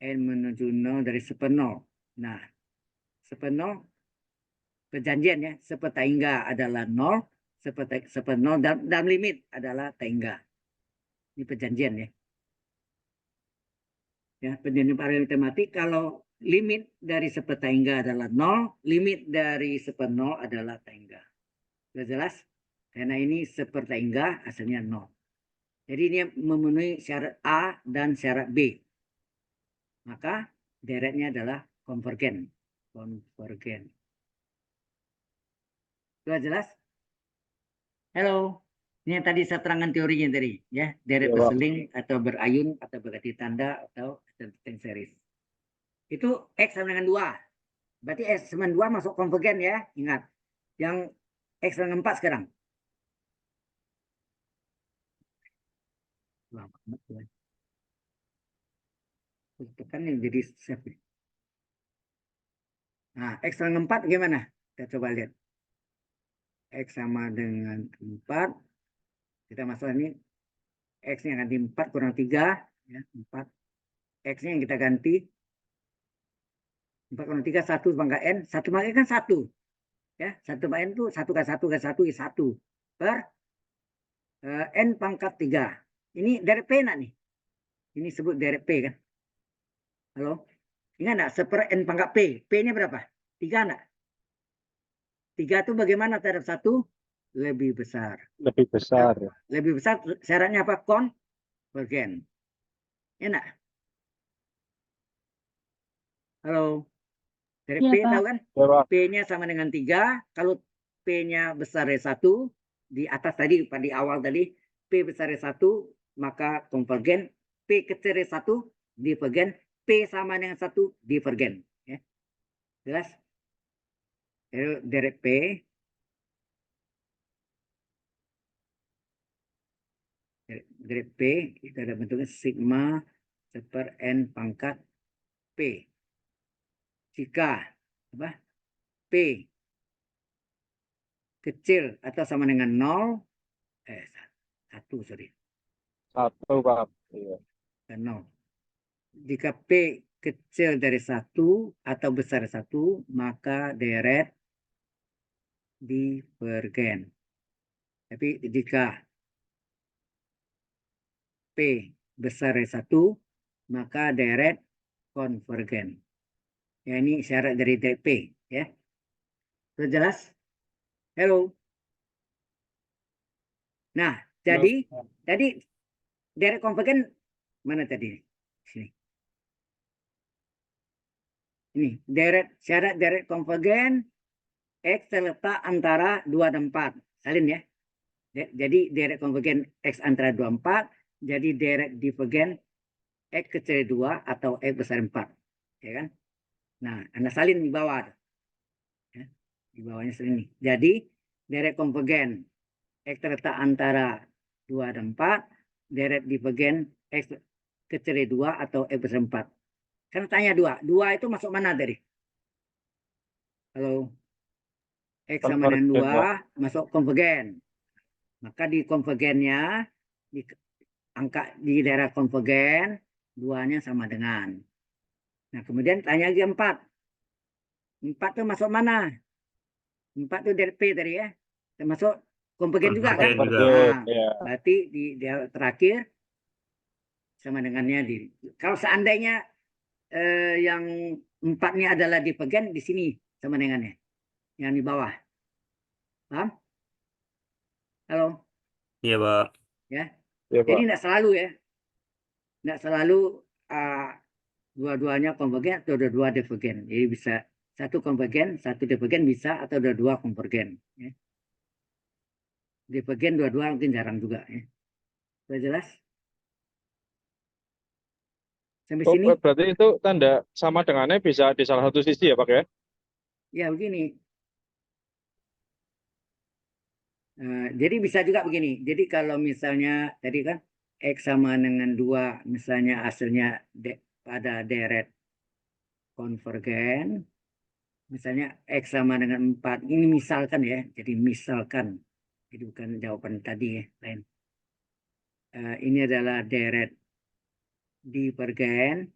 n menuju 0 dari seper 0. Nah, seper 0 perjanjian ya, seper tak hingga adalah 0, seper 0 dalam limit adalah tak hingga. Ini perjanjian ya. Ya, perjanjian paralel matematik kalau limit dari seper tak hingga adalah 0, limit dari seper 0 adalah tak hingga. Sudah jelas? Karena ini seper tak hingga hasilnya 0. Jadi ini memenuhi syarat A dan syarat B. Maka deretnya adalah konvergen. Konvergen. Sudah jelas? Halo. Ini yang tadi saya terangkan teorinya tadi, ya. Deret Iya, Pak. berseling atau berayun atau berganti tanda atau alternating series. Itu X sama dengan 2. Berarti X sama 2 masuk konvergen ya. Ingat. Yang X dengan 4 sekarang. Tekan yang jadi save. Nah, X dengan 4 gimana? Kita coba lihat. X sama dengan 4. Kita masuk ini. X-nya ganti 4 kurang 3. Ya, 4. X-nya yang kita ganti. 4 kurang 3, 1 pangkat N. 1 pangkat N kan 1. Ya, 1 pangkat N itu 1 kali 1 kali 1 is 1. Per N pangkat 3. Ini deret P nak nih. Ini sebut deret P kan. Halo? Ingat enggak? Seper N pangkat P. P-nya berapa? 3 enggak? 3 itu bagaimana terhadap 1? Lebih besar. Lebih besar. Ya. Lebih besar syaratnya apa? Konvergen. Ya enggak? Halo? Dari Iya, P Pak. tahu kan? Ya, Pak. P-nya sama dengan 3. Kalau P-nya besar dari 1, di atas tadi, di awal tadi, P besar dari 1, maka konvergen. P kecil dari 1, divergen. P sama dengan 1, divergen. Ya. Jelas? Deret P. Deret P, itu ada bentuknya sigma seper N pangkat P. Jika apa? P kecil atau sama dengan 0, 1 sorry. 1, Pak. Iya. 0. Jika P kecil dari 1 atau besar dari 1, maka deret divergen. Tapi jika P besar dari 1, maka deret konvergen. Ya, ini syarat dari deret P. Ya. Sudah jelas? Halo. Nah, jadi tadi direct konvergen mana tadi? Sini. Ini syarat direct konvergen X terletak antara 2 dan 4. Salin ya. Jadi direct konvergen X antara 2 dan 4. Jadi direct divergen X kecil 2 atau X besar 4. Ya kan? Nah, Anda salin di bawah. Ya. Di bawahnya salin nih. Jadi direct konvergen X terletak antara 2 dan 4. Direct divergen X kecil 2 atau X besar 4. Kan tanya 2. 2 itu masuk mana tadi? Kalau X sama dengan 2 masuk konvergen. Maka di konvergennya, di angka di daerah konvergen, 2-nya sama dengan. Nah, kemudian tanya lagi 4. 4 itu masuk mana? 4 itu dari P tadi ya. Termasuk konvergen juga kan? Konvergen juga. Nah, Ya. berarti di daerah terakhir sama dengannya di. Kalau seandainya yang 4-nya adalah divergen, di sini sama dengannya. Yang di bawah. Paham? Halo? Iya, Pak. Ya. Iya, Jadi Pak. tidak selalu ya. Tidak selalu dua-duanya konvergen atau dua-dua divergen. Jadi bisa satu konvergen, satu divergen bisa, atau dua-dua konvergen. Ya. Divergen dua-dua mungkin jarang juga. Ya. Sudah jelas? Sampai sini? Berarti itu tanda sama dengannya bisa di salah satu sisi ya, Pak ya? Ya begini. Jadi bisa juga begini. Jadi kalau misalnya tadi kan X sama dengan 2, misalnya hasilnya pada deret konvergen, misalnya X sama dengan 4, ini misalkan ya, jadi misalkan, jadi bukan jawaban tadi ya, lain. Ini adalah deret divergen,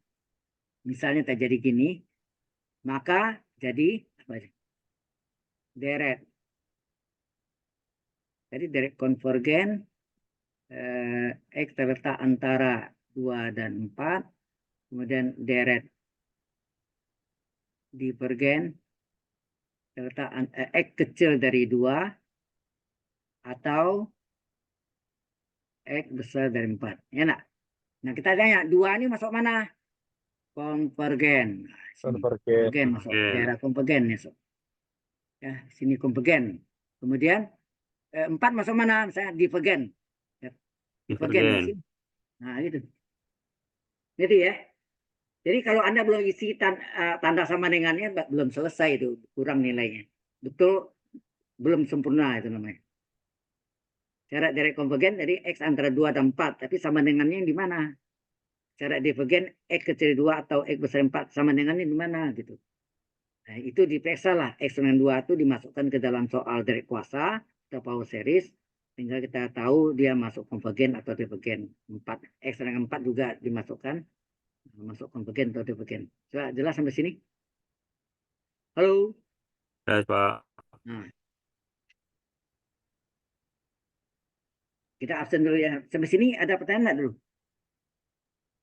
misalnya terjadi gini, maka jadi apa? Deret. Jadi deret konvergen X terletak antara 2 dan 4, kemudian deret divergen terletak X kecil dari 2 atau X besar dari 4. Ya nak? Nah kita tanya, 2 ini masuk mana? Konvergen. Konvergen masuk. Daerah konvergen masuk. Ya, sini konvergen. Kemudian 4 masuk mana? Misalnya divergen. Ya, divergen. Nah, gitu. Gitu ya. Jadi kalau Anda belum isi tanda sama dengannya, belum selesai itu, kurang nilainya. Betul, belum sempurna itu namanya. Syarat direct konvergen dari X antara 2 dan 4, tapi sama dengannya di mana? Syarat divergen X kecil 2 atau X besar 4 sama dengannya di mana gitu. Nah, itu diperiksa lah. X dengan 2 itu dimasukkan ke dalam soal direct kuasa atau power series, sehingga kita tahu dia masuk konvergen atau divergen. 4. X dengan 4 juga dimasukkan, masuk konvergen atau divergen. Sudah jelas sampai sini? Halo? Jelas, Pak. Nah, kita absen dulu ya. Sampai sini ada pertanyaan nggak dulu?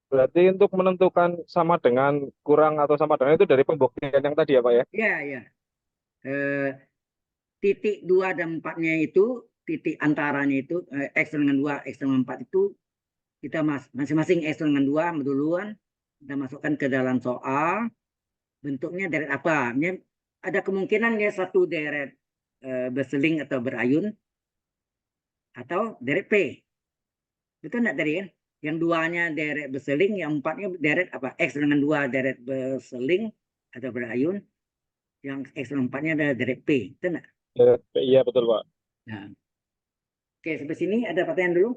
Berarti untuk menentukan sama dengan kurang atau sama dengan itu dari pembuktian yang tadi ya, Pak ya? Iya, iya. Titik 2 dan 4-nya itu, titik antaranya itu, X dengan 2, X dengan 4 itu, kita masing-masing X dengan 2 duluan, kita masukkan ke dalam soal, bentuknya deret apa? Ada kemungkinan ya satu deret berseling atau berayun, atau deret P. Betul enggak tadi kan? Yang 2-nya deret berseling, yang 4-nya deret apa? X dengan 2 deret berseling atau berayun, yang X dengan 4-nya adalah deret P. Betul enggak? Iya, betul, Pak. Nah. Oke, sampai sini ada pertanyaan dulu?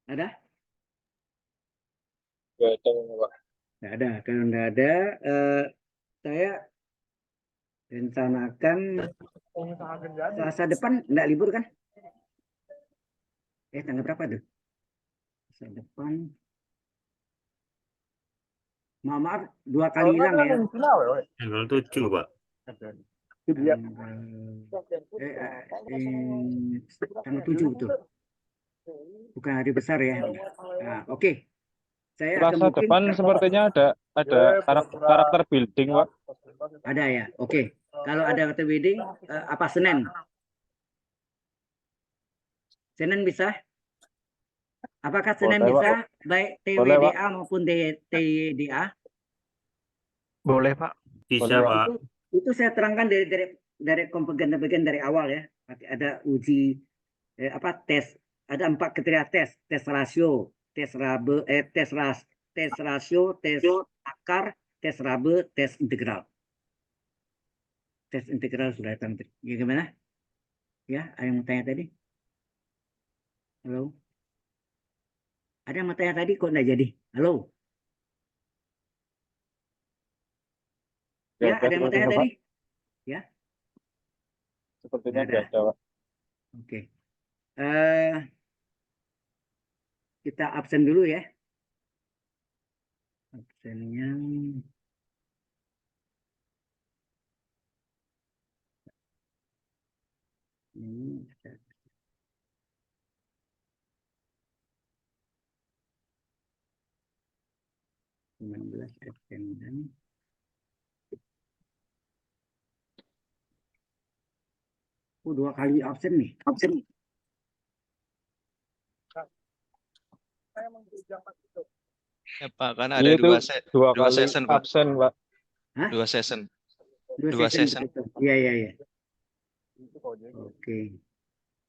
Ada? Ya, Pak. Nggak ada. Kalau nggak ada, saya rencanakan Selasa depan nggak libur kan? Tanggal berapa tuh? Selasa depan. Maaf, 2 kali hilang ya. Tanggal 7, Pak. Tanggal 7 betul. Bukan hari besar ya. Nah, oke. Saya akan Selasa mungkin depan sepertinya ada karakter building, Pak. ada ya. Oke. Kalau ada karakter building, apa Senin? Senin bisa? Apakah Senin Boleh, Pak. bisa baik Boleh, Pak. TWDA maupun TYDA? Boleh, Pak. Bisa, Boleh, Pak. Itu saya terangkan dari komponen-komponen dari awal ya. Ada uji tes, ada 4 kriteria tes rasio, tes rasio, tes akar, tes rabe, tes integral. Tes integral sudah datang. Gimana? Ya, ada yang mau tanya tadi? Halo? Ada yang mau tanya tadi kok nggak jadi? Halo? Ya, ada yang mau tanya Pak. tadi? Ya. Sepertinya Nggak ada. ada, Pak. Oke. Kita absen dulu ya. Absennya ini 19 absen. Oh, 2 kali absen nih. Ya, Pak, kan ada Itu dua dua kali session, Pak. absen, Pak. Hah? 2 session. 2 Dua session. session. Iya. Oke.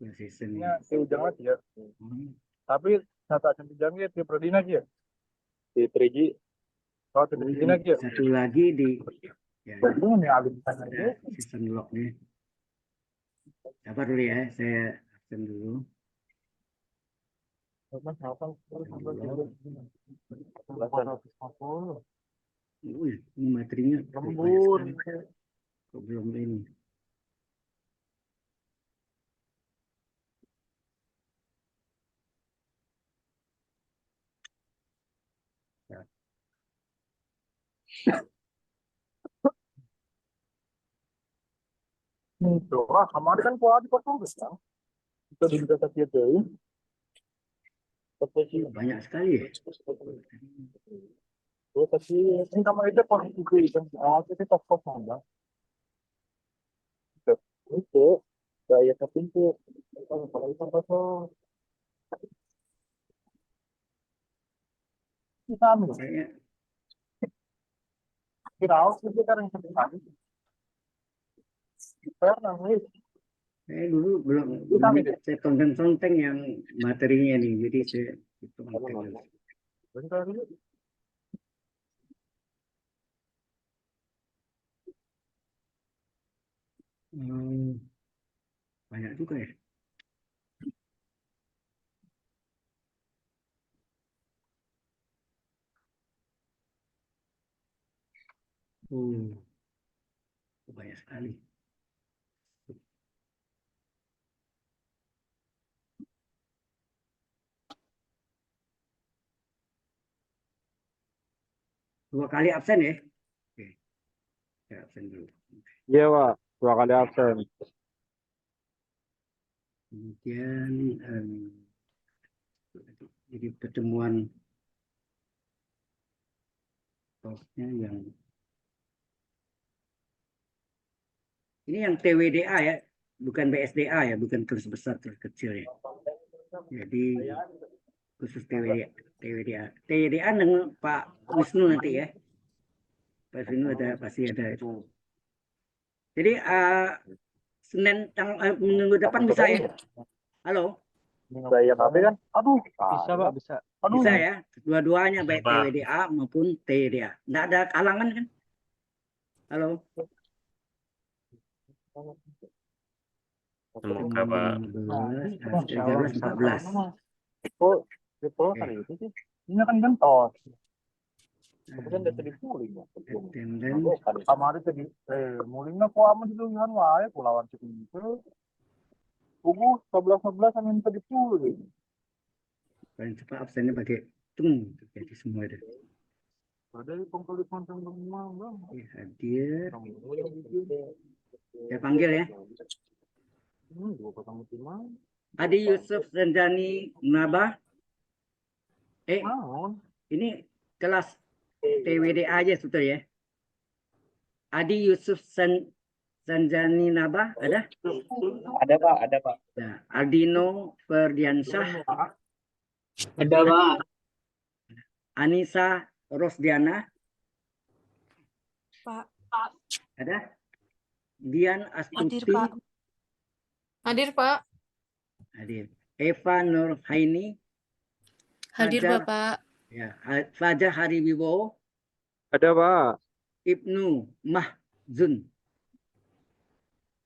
2 session. Si Ujang lagi ya. Hmm. Tapi satu absen Ujangnya di Prodina aja ya. Di 3G. Oh, di 3G lagi ya. Satu lagi di ya, Ada ada season lognya. Sabar dulu ya, saya absen dulu. Ini materinya banyak sekali. Kok belum ini? Kemarin kan kuah di potong besar. Itu juga tadi ada. Banyak sekali ya. Tapi ini kamar itu posisi itu. Itu top mana? Itu gaya tapi itu kalau itu kosong. Kita ambil. Kayaknya Kita harus kita yang sebesar. saya dulu belum saya tonton yang materinya nih, jadi saya hitung dulu. Banyak juga ya. Banyak sekali. Dua kali absen ya. Oke. Saya absen dulu. Iya, Pak. 2 kali absen. Kemudian jadi pertemuan talknya yang ini yang TWDA ya, bukan BSDA ya, bukan terus besar terus kecil ya. Jadi khusus TWDA dengan Pak Wisnu nanti ya. Pak Wisnu pasti ada itu. Jadi Senin minggu depan bisa ya? Halo? Saya tapi kan, aduh, bisa Pak, bisa. Aduh. Bisa ya, dua-duanya baik Pak. TWDA maupun TYDA. Nggak ada halangan kan? Halo? Semoga, Pak. 13, 14. Oh, itu kali itu sih. Ini kan gentos. Kemudian udah tadi puling ya. Attendance. Kemarin tadi mulingnya kok aman dulu kan wae kulawan itu. Tunggu 11 angin tadi puling. Paling cepat absennya pakai tung, jadi semua ada. Ada pengkali konten rumah, Bang. Hadir. Saya panggil ya. 205. Adi Yusuf Sendani Nabah. Naon? Ini kelas TWDA aja sebetulnya ya. Adi Yusuf Sanjani Naba ada? Ada Pak, ada Pak. Nah, Aldino Ferdiansyah, Ada Pak. Anissa Rosdiana, Pak. ada? Dian Astuti, Hadir, Pak. hadir. Eva Nurhaini, Hadir, Fajar, Bapak. ya, Fajar Hariwibowo, Ada, Pak. Ibnu Mahzun,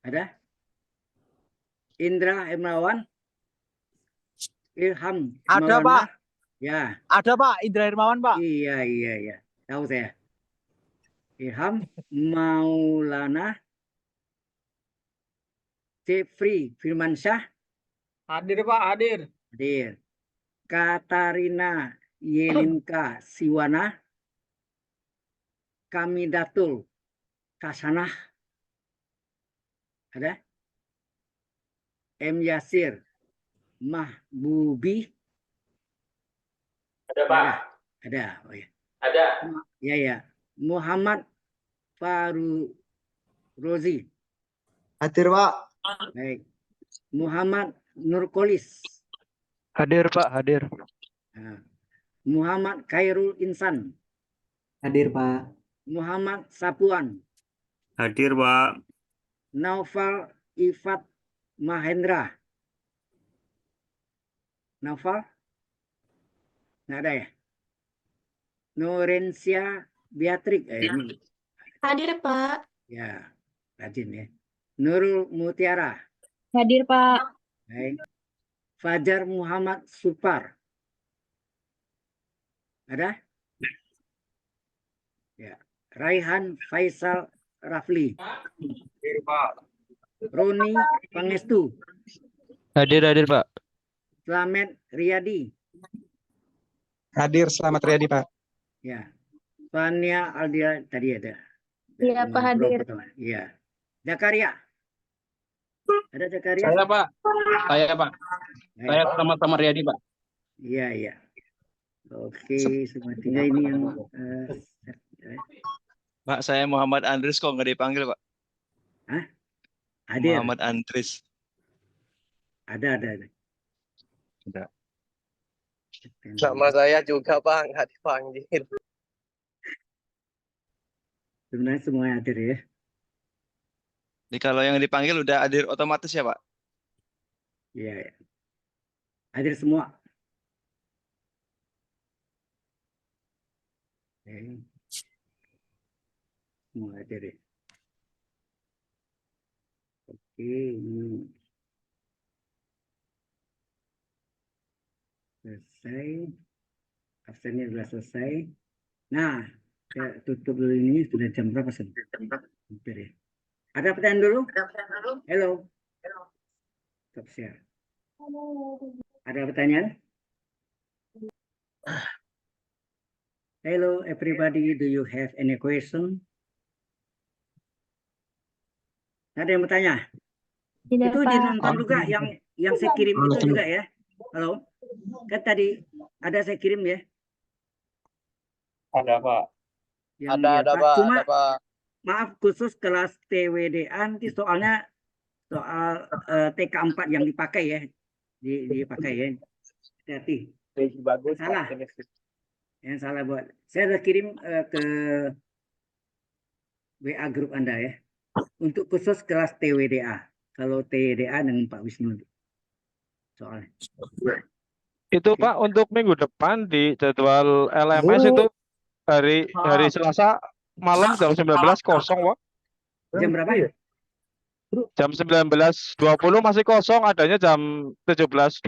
ada? Indra Hermawan, Ilham Ada, Maulana. Pak. Ya, Ada Pak, Indra Hermawan Pak. iya. Tahu saya. Ilham Maulana, Jeffrey Firmansyah, Hadir Pak, hadir. hadir. Katarina Yelinka Siwana, Kamidatul Kasanah, ada? M. Yasir Mahbubi, Ada Pak. ada. Oh, ya. Ada. Ya. Muhammad Rozi, Hadir Pak. baik. Muhammad Nurkolis, Hadir Pak, hadir. nah. Muhammad Khairul Insan, Hadir Pak. Muhammad Sapuan, Hadir, Pak. Naufal Ifat Mahendra. Naufal? Nggak ada ya? Norensia Beatrix. Hadir, Pak. Ya, rajin ya. Nurul Mutiara. Hadir, Pak. Baik. Fajar Muhammad Supar. Ada? Ya. Raihan Faisal Rafli. Hadir Pak. Roni Pangestu. Hadir Pak. Slamet Riyadi. Hadir, selamat Riyadi Pak. Ya. Fania Aldia tadi ada. Iya, Pak, hadir. Iya. Zakaria. Ada Zakaria? Saya Pak. Saya Pak. Baik. Saya sama-sama Riyadi Pak. Iya. Oke, semua tinggal ini yang Pak, saya Muhammad Andris kok nggak dipanggil, Pak? hadir. Muhammad Andris. Ada. Ada. Sama saya juga Pak, nggak dipanggil. Sebenarnya semua hadir ya. Jadi kalau yang dipanggil udah hadir otomatis ya, Pak? Iya. Hadir semua. Oke. Semua hadir ya. Oke, ini selesai. Absennya sudah selesai. Nah, saya tutup dulu ini. Sudah jam berapa? Hampir ya. Ada pertanyaan dulu? Halo. Stop share. Ada pertanyaan? Hello everybody, do you have any question? Ada yang bertanya? Tidak, Itu Pak. dinonton juga yang saya kirim itu juga ya. Halo. Kan tadi ada saya kirim ya. Ada Pak. Yang Ada dia, Pak, Cuma ada Pak. maaf khusus kelas TWDA nanti soalnya soal TK4 yang dipakai ya. Dipakai ya. Hati-hati. Bagus. Salah. Yang salah buat. Saya sudah kirim ke WA grup Anda ya. Untuk khusus kelas TWDA. Kalau TWDA dengan Pak Wisnu. Soalnya. Itu Pak untuk minggu depan di jadwal LMS itu hari Selasa malam jam 19 kosong, Pak. Jam berapa ya? Jam 19.20 masih kosong, adanya jam 17.20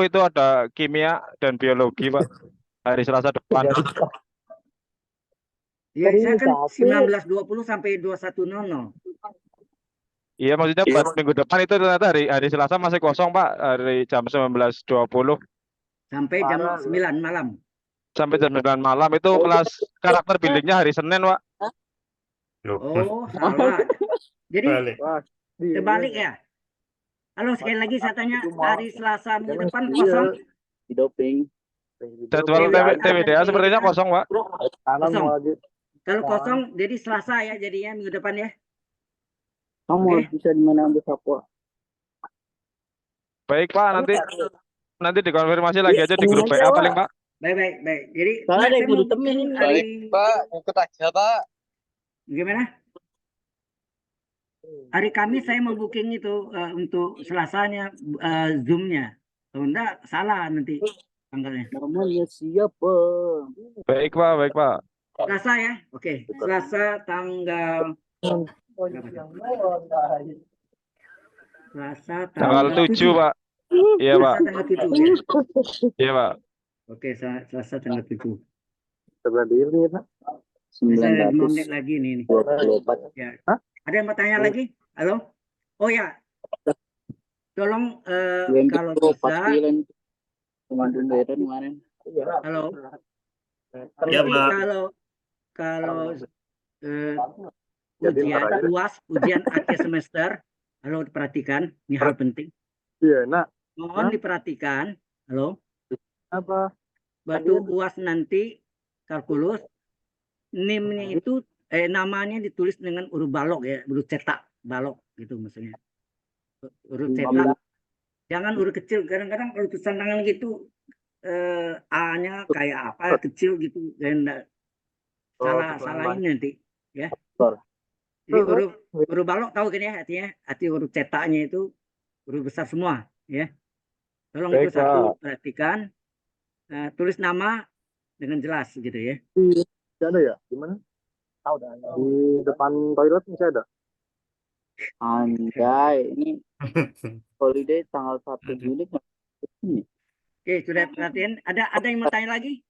itu ada kimia dan biologi, Pak. Hari Selasa depan. Ya, saya kan 19.20 sampai 21.00. Iya, maksudnya buat minggu depan itu ternyata hari Selasa masih kosong, Pak. Hari jam 19.20 Sampai jam 9 malam. sampai jam 9 malam itu kelas karakter billingnya hari Senin, Pak. Oh, salah. Jadi Balik. terbalik ya. Halo, sekali lagi saya tanya, hari Selasa minggu depan kosong. Doping. Jadwal TWDA sepertinya kosong, Pak. Kanan Kosong. mau lagi. Kalau Mau kosong jadi Selasa ya jadinya minggu depan ya. Kamu Oke. bisa di mana ambil Papua? Baik, Pak, nanti dikonfirmasi lagi aja di grup PA paling, Pak. Baik. Jadi Soalnya Pak, ada yang saya mau kudu temen. booking Baik, hari Pak. Ikut aja, Pak. gimana? Hari Kamis saya mau booking itu untuk Selasanya Zoom-nya. Kalau enggak salah nanti tanggalnya. Namanya siapa? Baik, Pak. Selasa ya. Oke. Selasa tanggal Selasa Tanggal 7, Pak. Iya, Pak. Selasa tanggal 7 ya. Iya, Pak. Oke, Selasa tanggal 7. Berdiri, Pak. Saya 5 menit lagi nih. 924. Ya. Ada yang mau tanya lagi? Halo? Oh ya. Tolong kalau bisa. Kemarin daerah kemarin. Halo. Ya, Nanti Pak. kalau ujian akhir semester, halo diperhatikan, ini hal penting. Iya, nak. Mohon diperhatikan. Halo. Apa? Waktu UAS nanti kalkulus, NIM-nya itu namanya ditulis dengan huruf balok ya, huruf cetak balok gitu maksudnya. Huruf cetak. Jangan huruf kecil. Kadang-kadang kalau tulisan tangan gitu A-nya kayak apa kecil gitu, dan salah ini nanti ya. Jadi huruf balok tahu kan ya artinya? Arti huruf cetaknya itu huruf besar semua ya. Tolong Baik, itu satu Pak. perhatikan. Tulis nama dengan jelas gitu ya. Tidak ada ya? Gimana? Tahu dah. Di depan toilet masih ada. Anjay, ini holiday tanggal 1 Juli. Oke, sudah perhatian. Ada yang mau tanya lagi?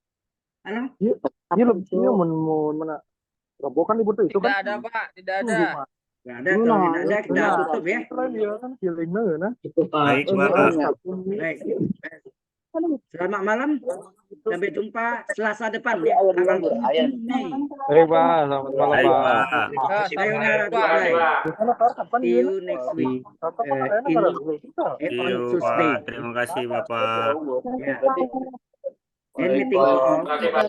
Halo? Ini lebih mau mana? Robokan ibu tuh itu kan? Tidak ada, Pak. Tidak ada. Nggak ada. Kalau tidak ada kita tutup ya. Dia kan healingnya nah. Baik, Pak. Baik. Selamat malam. Sampai jumpa Selasa depan ya. Tanggal 7 Mei. Baik, Pak. Selamat malam, Baik, Pak. Pak. Sayonara, goodbye. See you next week. On Iya, Tuesday. Pak. Terima kasih, Bapak. Yeah. Anything on all. Terima kasih, Pak.